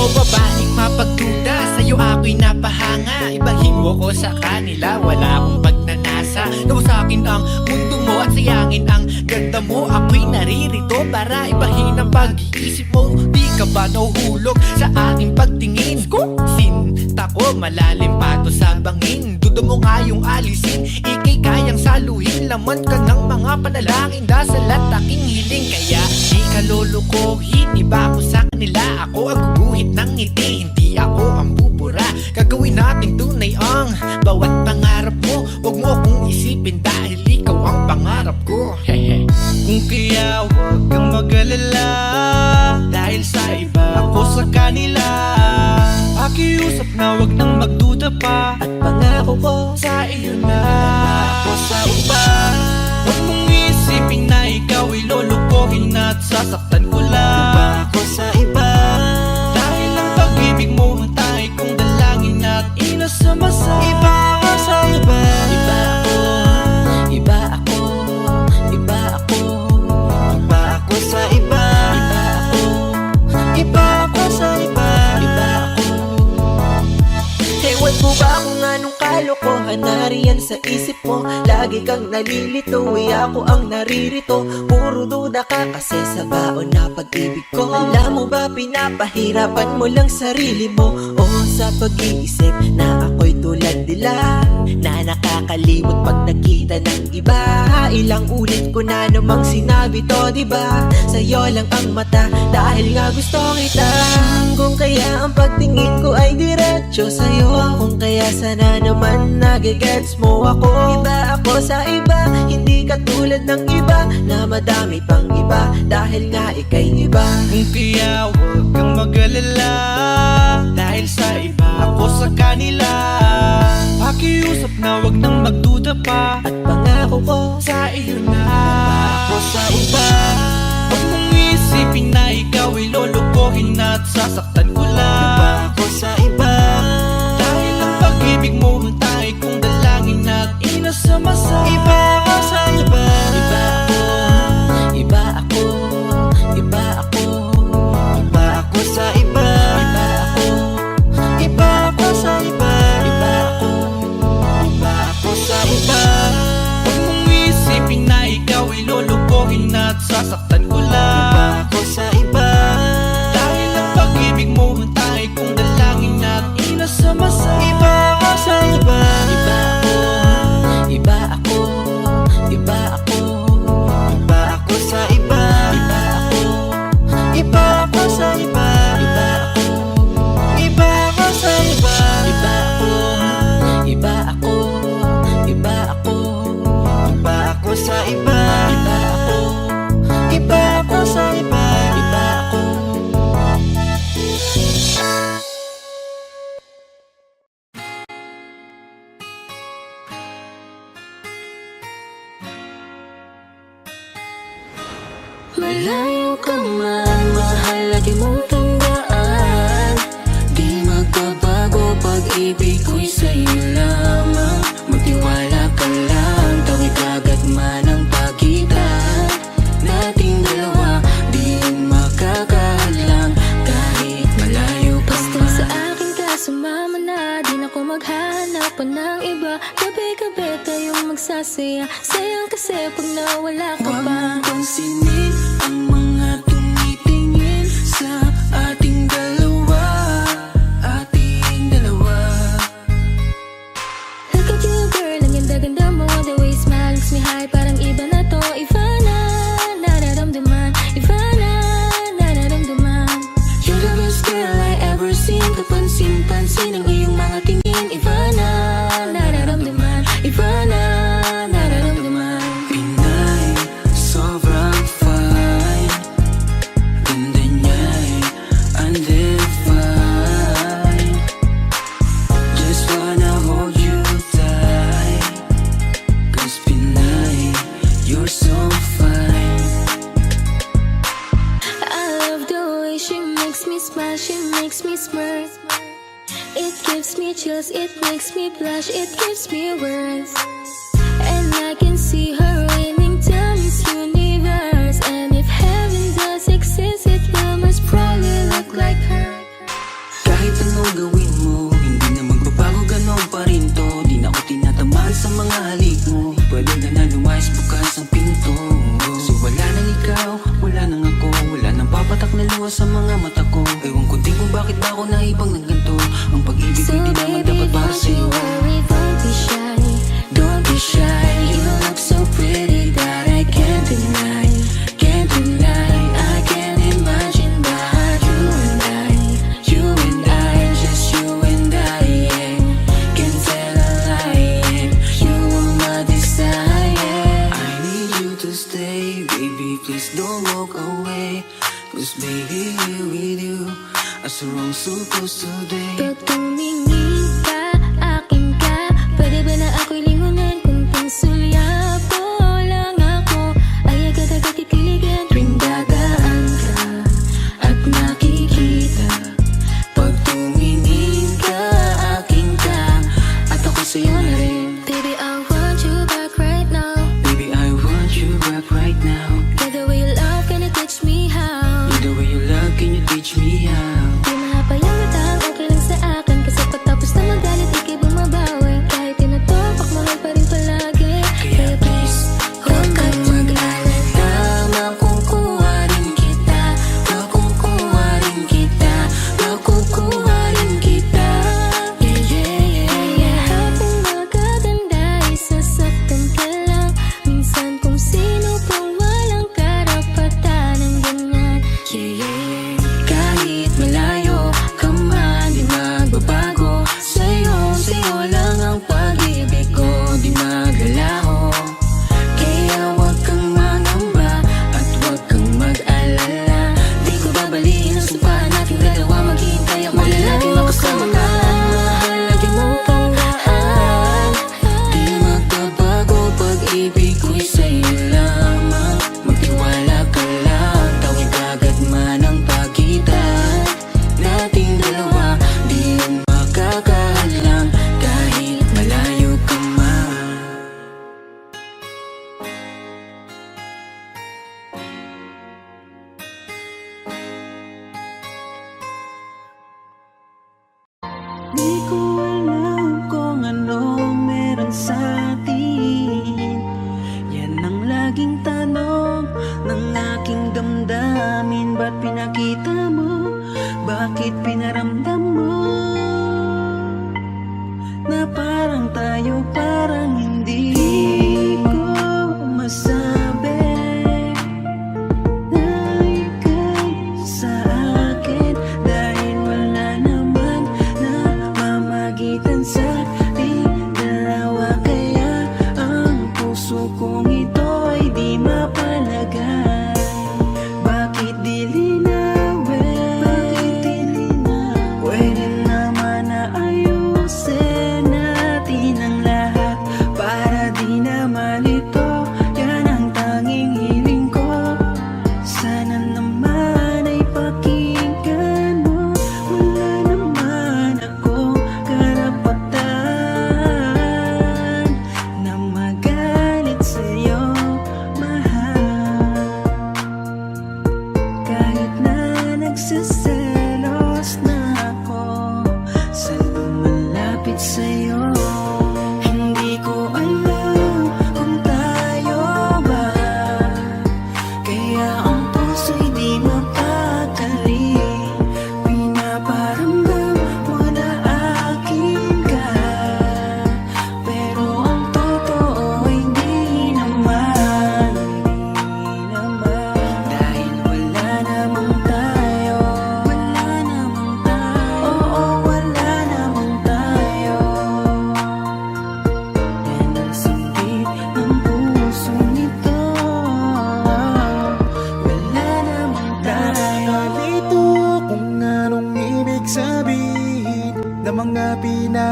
O babaeng mapagduda, sa'yo ako'y napahanga. Ibahin mo ko sa kanila, wala akong pagnanasa. Nawasagin ang mundo mo at sayangin ang ganda mo. Ako'y naririto para ibahin ang pag-iisip mo. Di ka ba nahuhulog sa aking pagtingin? Sinta ko malalim pa to sa bangin. Duda mo nga yung alisin, ika'y kayang saluhin. Laman ka ng mga panalangin, dasal at aking hiling. Kaya di ka lulukohin, iba ako sa kanila. Ako ang guguhit ng ngiti, hindi ako ang bubura. Gagawin natin tunay ang bawat pangarap mo. Huwag mo akong isipin dahil ikaw ang pangarap ko. Kung kaya huwag kang mag-alala, dahil sa iba ako sa kanila. Pakiusap na huwag nang magduda pa, at pangako ko sa iyo na ako sa iba. Huwag mong isipin na ikaw ay lulukohin at sasaktan ko lang. Ako sa iba, dahil ang pag-ibig mo tayo kong dalangin at inasama sa iba. Ako sa iba, iba ako, iba ako, iba ako, iba ako sa iba, iba ako, iba ako sa iba, iba ako. Ewan mo ba kung anong kalokohan nariyan sa isip mo? Lagi kang nalilito, ako ang naririto. Puro duda ka kasi sa baon na pag-ibig ko. Alam mo ba pinapahirapan mo lang sarili mo? O sa pag-iisip na ako'y tulad nila, na nakakalimot pag nakita ng iba. Ilang ulit ko na namang sinabi to, diba? Sa'yo lang ang mata dahil nga gusto kita. Kung kaya ang pagtingin ko ay diretso sa'yo, kung kaya sana naman nagigets mo ako. Iba ako sa iba, hindi katulad ng iba na madami pang iba, dahil nga ika'y iba. Kung kaya huwag kang mag-alala, dahil sa iba ako sa kanila. Pakiusap na huwag nang magduda pa, At pangako ko sa iyo na ako sa iba. Huwag mong isipin na ikaw ay lulukohin at sasaktan ko lang. Ako sa iba, dahil ang pag-ibig mo tayo kong dalangin at inasama sa iba. Ako sa iba, iba ako, iba ako, iba ako, iba ako sa iba, iba ako, iba ako sa iba, iba ako, iba ako sa iba. Huwag mong isipin na ikaw ay lulukohin at sasaktan ko lang. Ako sa iba, dahil ang pag-ibig mo tayo kong dalangin at inasama sa iba. Ako sa iba, iba ako, iba ako, iba ako, iba ako sa iba, iba ako, iba ako sa iba, iba ako, iba ako sa iba, iba ako, iba ako, iba ako, iba ako sa iba, iba ako, iba ako sa iba, iba ako. Malayo ka man, mahal lagi mong tandaan. Di magbabago, pag-ibig ko'y sa'yo lamang. Magtiwala ka lang, tawid agad man ang pagitan nating dalawa. Di saya. Sayang kasi pag nawala ka pa. Pansinin ang mga tumitingin sa ating dalawa. Look at you girl, ang ganda-ganda mo. The way you smile makes me high, parang iba na to. Iba na, nararamdaman. Iba na, nararamdaman. You're the best girl I ever seen. Kapansin-pansin ang iyong mga tingin. Iba na, nararamdaman. Iba na, nararamdaman. Pinay, sobrang fine. Ganda niya'y undefined. Just wanna hold you tight. 'Cause Pinay, you're so fine. I love the way she makes me smile, she makes me smirk. It gives me chills, it makes me blush, it gives me words. And I can see her reigning down this universe. And if heaven does exist, it will most probably look like her. Kahit anong gawin mo, hindi na magbabago, ganon pa rin to. Di na ako tinatamaan sa mga halik mo. Pwede ka na lumayas, bukas ang pinto. Kasi wala nang ikaw, wala nang ako. Wala nang papatak na luha sa mga mata ko. Ewan ko din kung bakit ba ako naibang ng ganito. Ang pag-ibig So ko'y di naman baby, dapat para don't you sa'yo. worry, don't be shy. Don't be shy, you look so pretty that I can't deny. Can't deny, I can't imagine but you and I, just you and I, yeah. Can't tell a lie, yeah. You are my desire. I need you to stay, baby, please don't walk away. 'Cause baby, here with you, as wrong supposed today. Pag tumingin ka, akin ka. Pwede ba na ako'y lingunan kung pansulyapo lang ako? Ay agad-agad kikiligan tuwing dadaan ka At nakikita, pag tumingin ka, akin ka, at ako sa'yo na rin. Baby, I want you back right now. Baby, I want you back right now. Get the way you love, can you teach me how? The way you love, can you teach me how? Di mahapayang matang, okay lang sa akin. Kasi pagtapos na magalit, ikay bumabawi. Kahit tinatopak, mahal pa rin palagi. Kaya please, huwag kang mag-alala. Makukuha rin kita, makukuha rin kita, makukuha rin kita. Yeah, yeah, yeah, yeah. Lahat ng magaganda ay sasaktan ka lang. Minsan kung sino pang walang karapatan ng ganyan. Yeah, yeah, yeah. Kahit malayo ka man, di magbabago. Sa'yo lang ang pag-ibig ko, di maglalaho. Kaya huwag kang mangamba at huwag kang mag-alala. Di ko babaliin ang sumpaan nating dalawa. Maghihintay ako na laging makasama ka. Mahal, lagi mong tandaan. Di magbabago, pag-ibig ko'y sa'yo lamang. Magtiwala ka lang, tawid agad man ang pagitan nating dalawa. Di yan makakahadlang kahit malayo ka man. Di ko alam kung ano meron sa atin. Yan ang laging tanong ng aking damdamin. Ba't pinakita mo? Bakit pinaramdam mo? Na parang tayo, parang hindi ko masabi na ika'y sa akin. Dahil wala naman na mamagitan sa ating dalawa. Kaya ang puso kong ito ay di mapalagay. Bakit di linawin? Bakit di linawin? Pwede naman na ayusin natin ang lahat.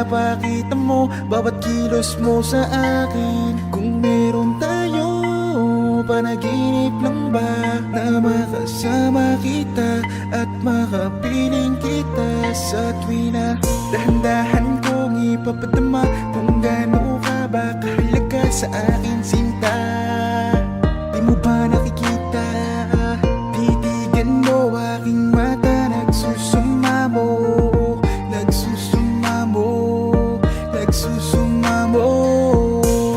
Pinapakita mo bawat kilos mo sa akin. Kung meron tayo, panaginip lang ba na makasama kita at makapiling kita sa tuwi na dahan-dahan kong ipapadama kung gaano ka ba kahalaga sa akin, sinta. Di mo ba nakikita? Titigan mo aking mata, nagsusumamo, nagsusumamo, nagsusumamo.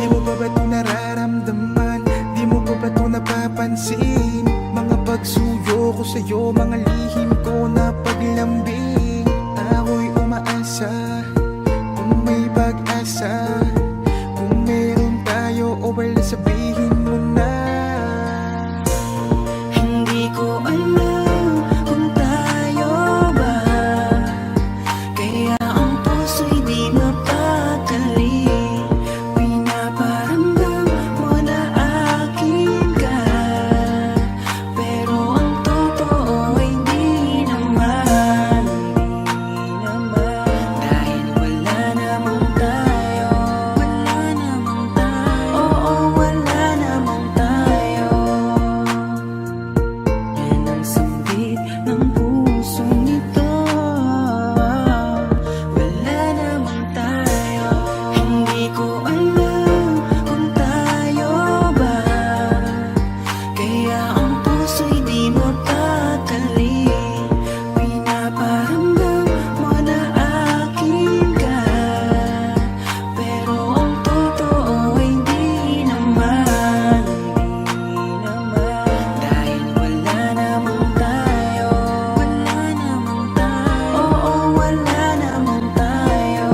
Di mo ba ito nararamdaman? Di mo ba ito napapansin? Mga pagsuyo ko sa'yo, mga lihim ko na paglambing. Ako'y umaasa kung may pag-asa. Kung meron tayo o wala, sabihin mo na. Hindi ko alam kung tayo ba, kaya ang puso'y di mapakali. Pinaparamdam mo na akin ka, pero ang totoo ay di naman, dahil wala namang tayo, oo, wala namang tayo. Yan ang sambit ng puso nito, wala namang tayo. Hindi ko alam kung tayo ba, kaya ang puso'y di mapakali. Pinaparamdam mo na akin ka, pero ang totoo ay di naman, dahil wala namang tayo, oo, wala namang tayo.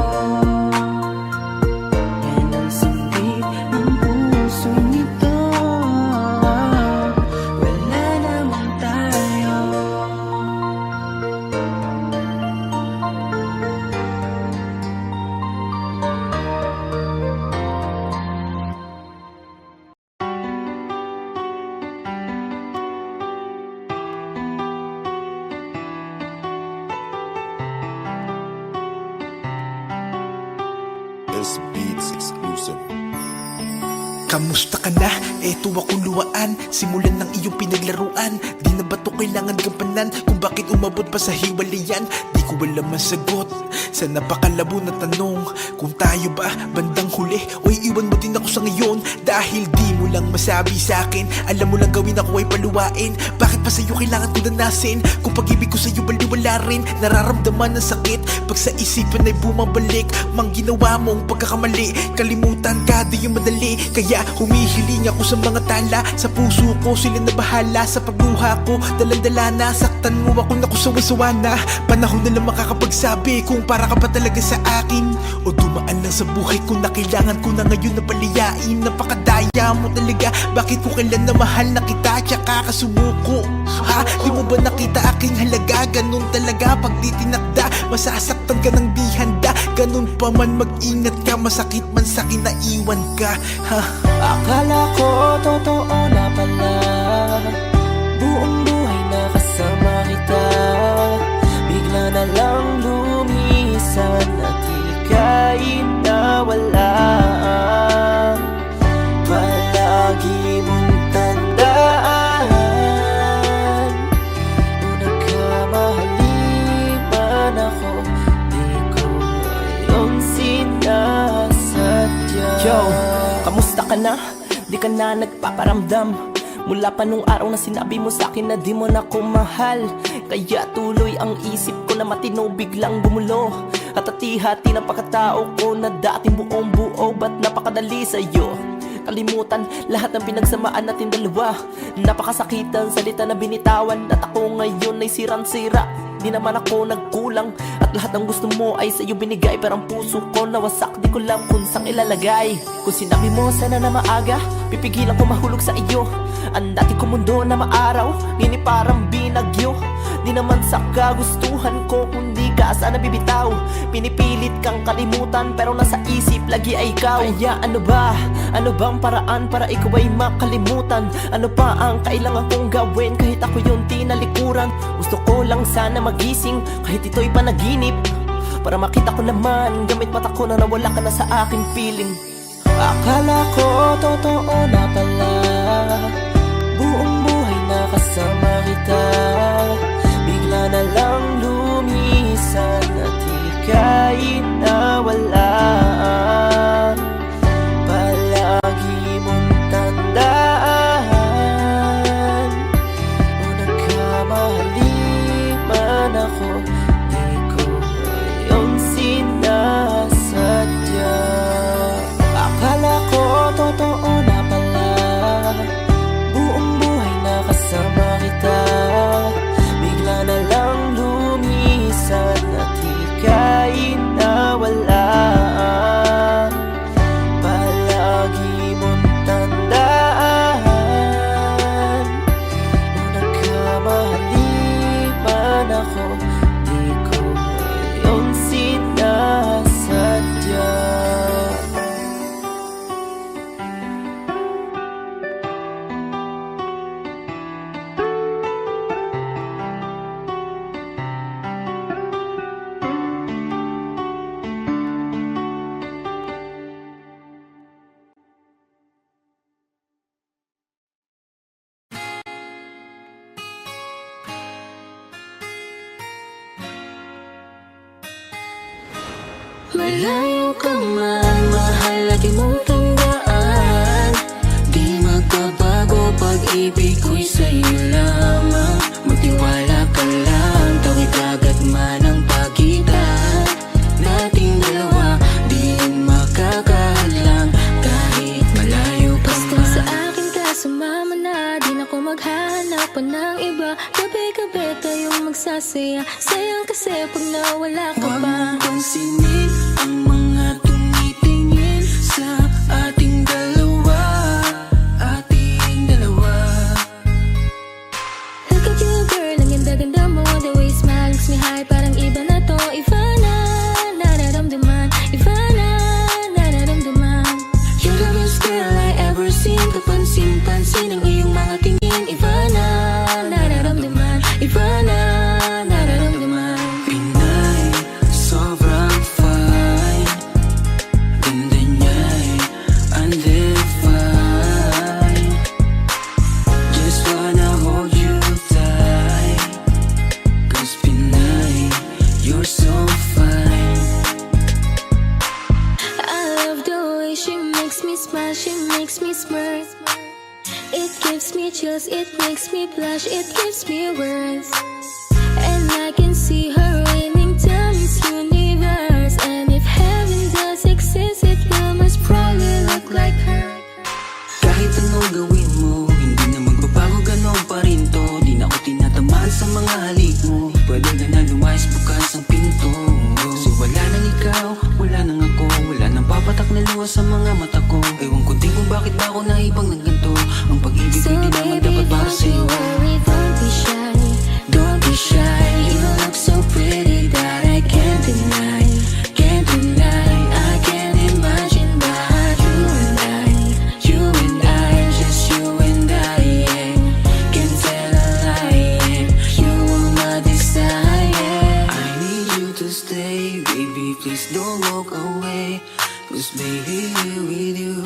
Yan ang sambit ng puso nito, wala namang tayo. Kamusta ka na? Eto ako luwaan, simulan ng iyong pinaglaruan. Di na ba to kailangan gampanan kung bakit umabot pa sa hiwalayan? Di ko alam ang sagot sa napakalabo na tanong, kung tayo ba bandang huli o iiwan mo din ako sa ngayon. Dahil di mo lang masabi sa akin, alam mo lang gawin ako ay paluwain. Bakit pa sa'yo kailangan ko danasin kung pag-ibig ko sa'yo baliwala rin? Nararamdaman ng sakit pag sa isipan ay bumabalik. Mang ginawa mong pagkakamali, kalimutan ka di yung madali. Kaya humihiling ako sa mga tala, sa puso ko sila na bahala. Sa pagluha ko, dalandala na, saktan mo ako, naku sawa-sawa na. Panahon na lang makakapagsabi kung para ka pa talaga sa akin, o dumaan lang sa buhay ko na kailangan ko na ngayon na paliyain. Napakadaya mo talaga, bakit ko kailan na mahal na kita tsaka kasumuko? Ha? Di mo ba nakita aking halaga? Ganun talaga pag di tinakda, masasaktan ka ng di handa. Ganun pa man, mag-ingat ka, masakit man sa'kin na iwan ka. Ha? Akala ko totoo na pala, buong buhay na kasama kita. Bigla na lang lumisan at ika'y nawala. Palagi mong tandaan, kung nagkamali man ako, di ko ngayon sinasadya. Yo, kamusta ka na? Di ka na nagpaparamdam mula pa nung araw na sinabi mo sa'kin na di mo na ko mahal. Kaya tuloy ang isip ko na matino, biglang gumulo. At hati-hati ng pagkatao ko na dating buong buo. Ba't napakadali sa'yo kalimutan lahat ng pinagsamaan natin dalawa? Napakasakitan salita na binitawan, at ako ngayon ay sirang-sira. Di naman ako nagkulang, at lahat ng gusto mo ay sa'yo binigay. Pero ang puso ko nawasak, di ko lang kung saan ilalagay. Kung sinabi mo sana na maaga, pipigilan ko mahulog sa iyo. Ang dati ko mundo na maaraw, nini parang binagyo. Di naman sa kagustuhan ko, kundi ka sana bibitaw. Pinipilit kang kalimutan, pero nasa isip lagi ay ikaw. Kaya ano ba? Ano bang paraan para ikaw ay makalimutan? Ano pa ang kailangan kong gawin kahit ako yung tinalikuran? Gusto ko lang sana magising kahit ito'y panaginip, para makita ko naman gamit mata ko na nawala ka na sa aking feeling. Akala ko totoo na pala, buong buhay na kasama kita. Bigla na lang lumisan at ika'y nawala. Palagi mong tandaan, kung nagkamali man ako, di ko yung sinasadya. Akala ko totoo na pala, buong buhay na kasama kita. Bigla na lang lumisan at ika'y nawala. Palagi mong tandaan, kung nagkamali man ako, di ko yung sinasadya. Malayo ka man, mahal at di mong tandaan. Di magbabago, pag-ibig ko'y sa'yo lamang. Magtiwala ka lang, tawid agad man ang pagitan nating dalawa. Di makakahadlang kahit malayo ka man. Basta sa akin ka sumama na, di na ko maghahanap pa ng iba. Gabi-gabi tayong magsasaya, sayang kasi pag nawala ka pa. Huwag pansinin ang mga tumitingin sa ating dalawa, ating dalawa. Look at you girl, ang ganda-ganda mo. The way you smile makes me high, parang iba na to. Iba na, nararamdaman. Iba na, nararamdaman. You're the best girl I ever seen. Kapansin-pansin ang iyong mga tingin. Iba na, nararamdaman. Iba na, nararamdaman. Pinay, sobrang fine. Ganda niya'y undefined. Just wanna hold you tight, 'cause Pinay, you're so fine. I love the way she makes me smile, she makes me smirk. It gives me chills, it makes me blush, it gives me words. And I can see her raining down this universe. And if heaven does exist, it will most probably look like her. Kahit anong gawin mo, hindi na magbabago, ganon pa rin to. Di na ako tinatamaan sa mga halik mo. Pwede ka na lumayas, bukas ang pinto. Kasi wala nang ikaw, wala nang ako, wala nang papatak na luha sa mga mata ko. Ewan ko din kung bakit ba ako naibang ng ganito. Ang pag-ibig So ko di naman baby, dapat para don't you sa'yo. worry, don't be shy. Don't be shy, you look so pretty that I can't deny, can't deny. I can't imagine but you and I, just you and I, yeah. Can't tell a lie, yeah. You are my desire. I need you to stay, baby, please don't walk away. 'Cause baby, here with you,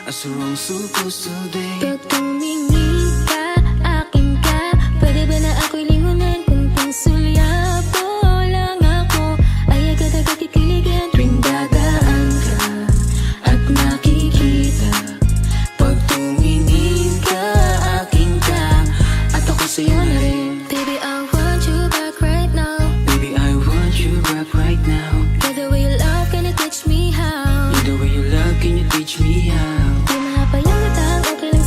as wrong supposed to day. Pag tumingin ka, akin ka. Pwede ba na ako'y lingunan kung pangsulya po lang ako? Ay agad-agad kikiligan tuwing dadaan ka At nakikita, pag tumingin ka, akin ka, at ako sa'yo na rin. Baby, I want you back right now. Baby, I want you back right now. By the way you love, can you teach me how? The way you love, can you teach me how? Di mahapayang kita, okay lang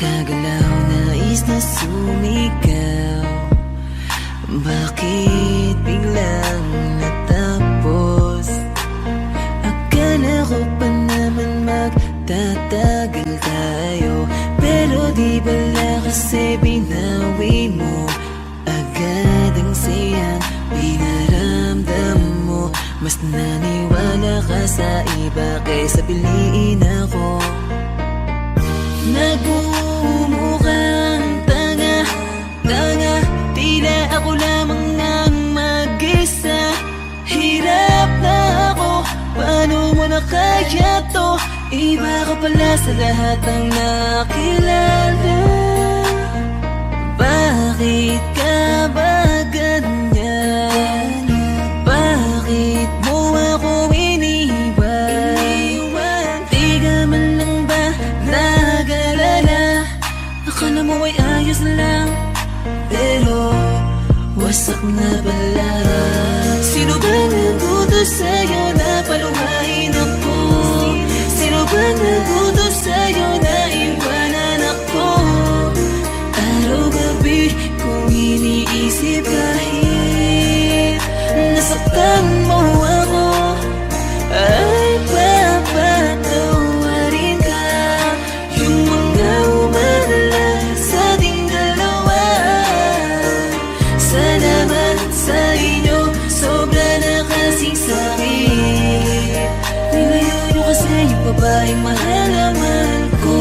Nakagalaw, nais na sumigaw. Bakit biglang natapos? Akala ko pa naman magtatagal tayo, pero di bala kasi binawi mo agad ang sayang pinaramdam mo. Mas naniwala ka sa iba kaysa piliin ako. Nagmumukhang tanga, tila ako lamang ang mag-isa. Hirap na ako, paano mo na kaya to? Iba ka pala sa lahat ng nakilala. Bakit ka ba ganyan? Bakit mo ako iniwan? Di ka man lang ba nag-alala? Akala mo ay ayos lang, pero wasak na pala. Sino ba nagutos sa'yo na paluhain ako? Sino ba nagutos sa'yo na iwanan ako? Araw-gabi kung iniisip kahit nasaktan mo ako, ay papatawarin ka. Yung mga umalala sa ating dalawa, salamat sa inyo, sobra na kasing sakit. Nilayo nyo kasi yung babaeng mahal na mahal ko.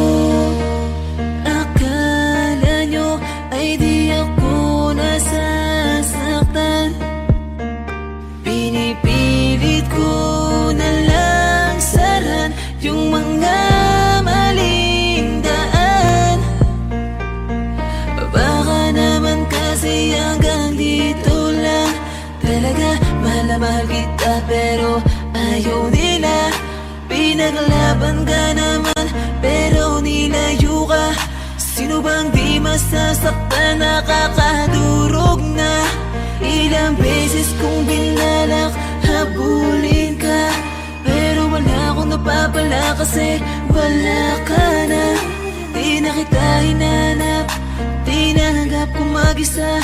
Akala nyo ay di ako nasasaktan. Pinipilit ko na lang saran yung mga maling daan. Baka naman kasi hanggang dito lang. Talaga mahal na mahal kita, pero ayaw nila. Pinaglaban ka naman, pero nilayo ka. Sino bang di masasaktan? Nakakadurog na. Ilang beses kong binalak habulin ka, pero wala akong napapala kasi wala ka na. Di na kita hinanap, di nanggap kong mag-isa.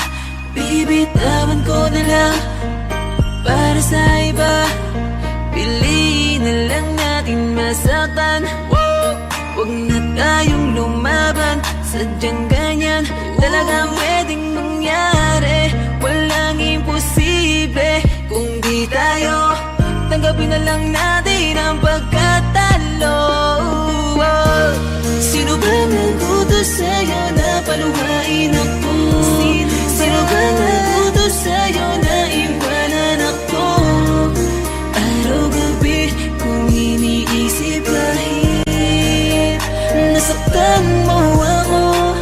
Bibitawan ko na lang para sa iba. Piliin na lang natin masaktan. Huwag na tayong lumaban, sadyang ganyan talagang pwedeng mangyari. Walang imposible kung di tayo. Tanggapin na lang natin ang pagkatalo. Sino ba nagutos sa'yo na paluhain ako? Sino ba nagutos sa'yo na iwanan ako? Araw-gabi kung iniisip kahit nasaktan mo ako,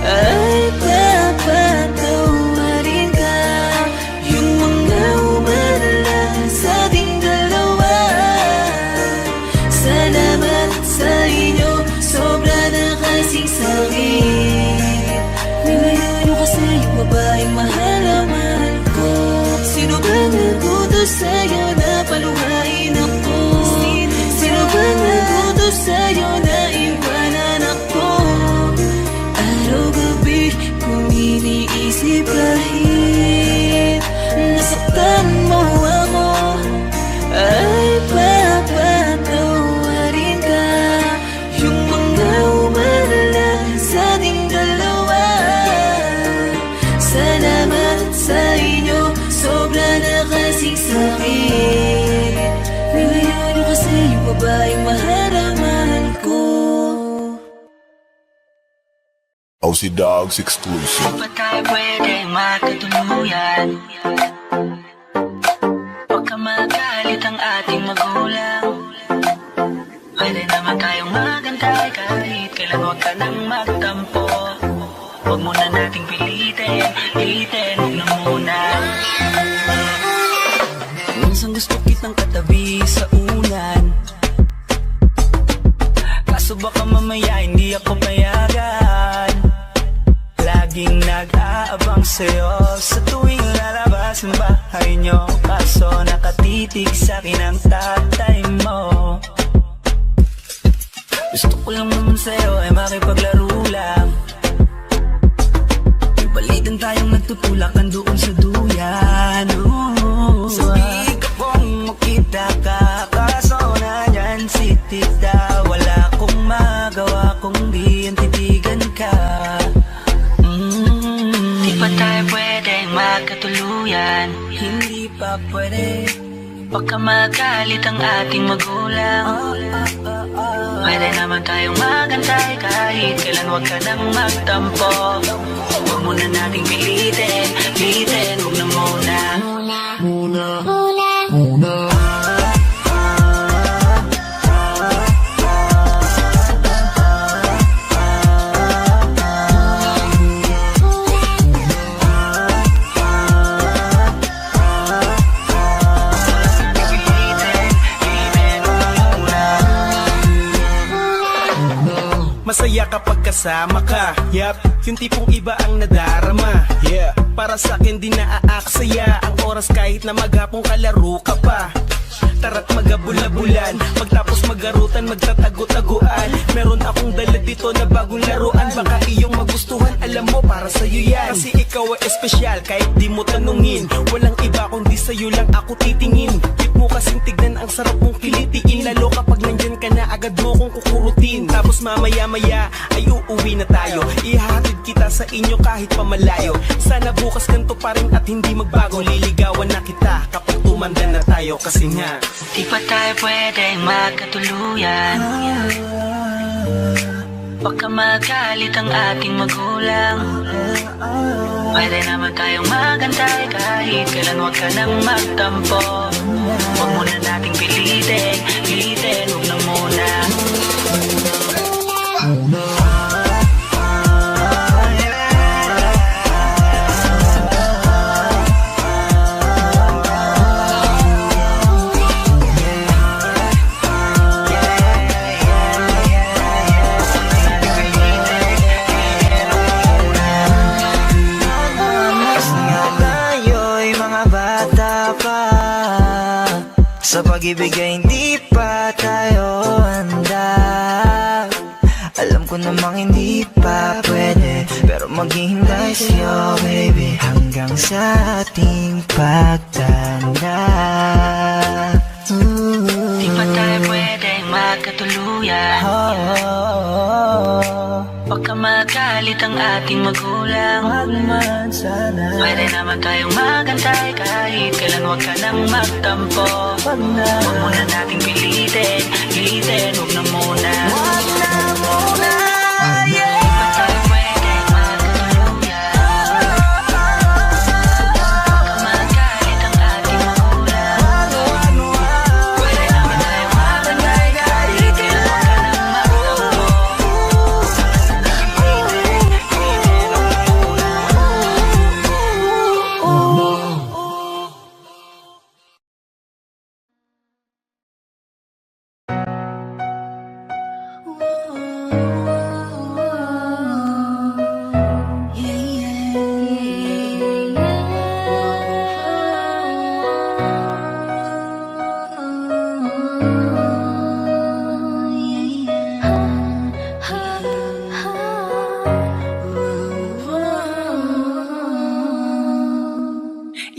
ay papatawarin ka. Yung mga umalala sa ating dalawa, salamat sa inyo, sobra na kasing sakit. Nilayo nyo kasi yung babaeng mahal na mahal ko. Sino ba nagutos sa'yo na paluhain ako? Sino ba nagutos sa'yo na iwanan ako? Araw-gabi kung iniisip kahit nasaktan mo ako, ay papatawarin ka. Yung mga umalala sa ating dalawa, salamat sa inyo, sobra na kasing sakit. Nilayo nyo kasi yung babaeng mahal na mahal ko. OC Dogs exclusive. Pa tayo pwede magkatuluyan? Huwag ka magalit ang ating magulang. Pwede naman tayong magantay kahit kailan. Huwag ka nang magtampo, huwag muna nating pilitin, huwag na muna. Minsan gusto kitang katabi sa unan, kaso baka mamaya hindi ako payagan. Laging nag-aabang sa'yo sa tuwing lalabas ang bahay nyo, kaso nakatitig sa'kin ang tatay mo. Gusto ko lang naman sa'yo ay makipaglaro lang. tutulakan doon sa duyan. Sabi ka kung makita ka, kaso na dyan si tita. Wala akong magawa kung di ang titigan ka. Di pa tayo pwedeng magkatuluyan? Hindi pa pwede. Baka magalit ang ating magulang. Pwede naman tayong magantay kahit kailan, huwag ka nang magtampo. Huwag muna nating pilitin, huwag na muna. Masaya kapag kasama ka, yup, yung tipong iba ang nadarama. Yeah, para sa akin di naaaksaya ang oras kahit na maghapong kalaro ka pa. Tara't magabula-bulan, pagtapos magarutan, magtatago-taguan. Meron akong dala dito na bagong laruan, baka iyong magustuhan, alam mo para sa'yo yan. Kasi ikaw ay espesyal kahit di mo tanungin, walang iba kundi sa'yo lang ako titingin. Cute mo kasing tignan, ang sarap mong kilitiin, lalo kapag nandyan ka na agad mo kong kukurutin. Tapos mamaya-maya ay uuwi na tayo, ihahatid kita sa inyo kahit pamalayo. Sana bukas ganito pa rin at hindi magbago, liligawan na kita kapag tumanda na tayo. Kasi nga Di pa tayo pwedeng magkatuluyan? Baka magalit ang ating magulang. Pwede naman tayong magantay kahit kailan, huwag ka nang magtampo. Huwag muna nating pilitin, huwag na muna. sa pag-ibig ay hindi pa tayo handa. Alam ko namang hindi pa pwede, pero maghihintay sa'yo baby, hanggang sa ating pagtanda. Di pa tayo pwedeng magkatuluyan? Baka magalit ang ating magulang. Pwede naman tayong magantay kahit kailan, huwag ka nang magtampo. Huwag muna nating pilitin, huwag na muna. Di pa tayo pwedeng magkatuluyan? Baka magalit ang ating magulang. Pwede naman tayong magantay kahit kailan, huwag ka nang magtampo.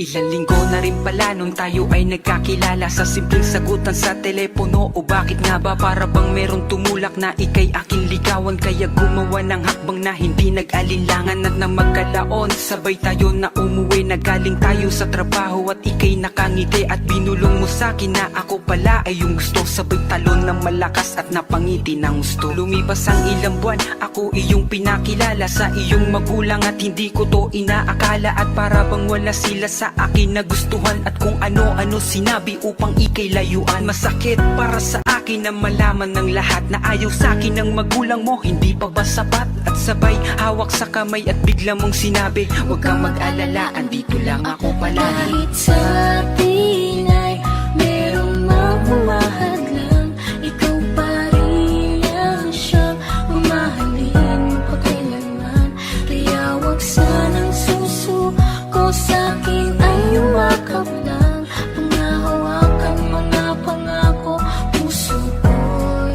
Ilang linggo na rin pala nung tayo ay nagkakilala, sa simpleng sagutan sa telepono. O bakit nga ba para bang merong tumulak na ikay aking ligawan, kaya gumawa ng hakbang na hindi nag-alinlangan. At nang magkalaon, sabay tayo na umuwi, nagaling tayo sa trabaho at ikay nakangiti at binulong mo sa'kin na ako pala ay yung gusto. Sabay talon ng malakas at napangiti ng gusto. Lumipas ang ilang buwan, ako iyong pinakilala sa iyong magulang at hindi ko to inaakala. At para bang wala sila sa akin nagustuhan at kung ano-ano sinabi upang ikay layuan. Masakit para sa akin na malaman ng lahat na ayaw sa akin ng magulang mo, hindi pa ba sapat? At sabay hawak sa kamay at bigla mong sinabi, huwag kang mag-alala, andito lang ako palagi. Kahit sa atin ay merong mamahad lang, ikaw pa rin ang siyang mamahalin pagkailanman. Kaya huwag sanang susuko sa'kin ay umakap lang. Pangahawakan mga pangako, puso ko'y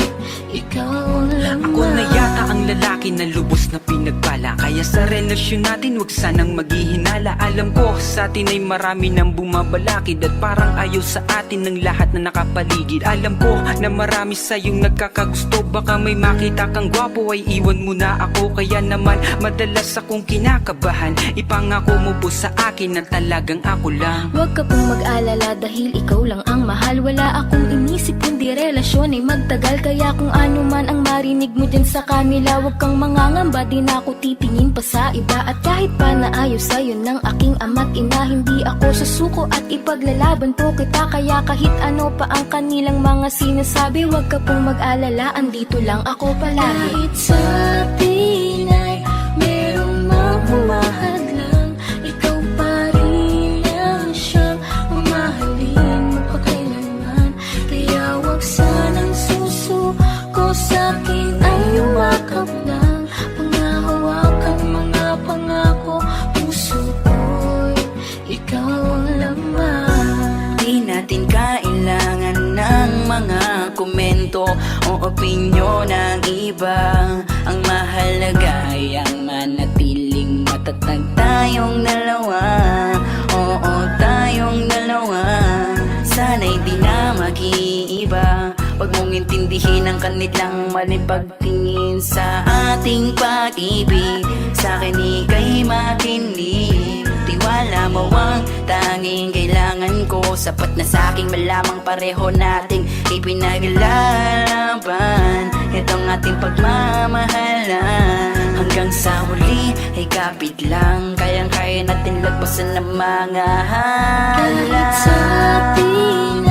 ikaw lang. Ako na yata ang lalaki na lubos na pinagpala. Kaya sa relasyon natin wag sanang maghihinala. Alam ko sa atin ay marami nang bumabalakid, at parang ayaw sa atin ng lahat na nakapaligid. Alam ko na marami sa'yong nagkakagusto, baka may makita kang gwapo ay iwan mo na ako. Kaya naman madalas akong kinakabahan, ipangako mo po sa akin na talagang ako lang. Huwag ka pong mag-alala dahil ikaw lang ang mahal. Wala akong inisip kundi relasyon ay magtagal. Kaya kung ano man ang marinig mo dyan sa kanila, huwag kang mangangamba, di na ako titingin pa sa iba. At kahit pa naayos sa'yo ng aking ama't ina, hindi ako susuko at ipaglalaban po kita. Kaya kahit ano pa ang kanilang mga sinasabi, huwag ka pong mag-alala, andito lang ako palagi. Kahit sa atin ay merong mamahal lang, ikaw pa rin ang siyang mamahalin magpakailanman. Kaya huwag sanang susuko sa'kin ay umakap lang, pangahawakan mga pangako, puso ko'y ikaw ang laman. Di natin kailangan ng mga komento o opinyon ng iba. Ang mahalaga ay ang manatiling matatag tayong dalawa. Oo, tayong dalawa. Sana'y di na mag-iiba. Huwag mong intindihin ang kanilang maling pagtingin sa ating pag-ibig. Sa'kin ika'y makinig, tiwala mo ang tanging kailangan ko. Sapat na sa'king malamang pareho nating ipinaglalaban itong ating pagmamahalan. Hanggang sa huli ay kapit lang, kayang-kaya natin lagpasan ng mga Kahit sa halang. atin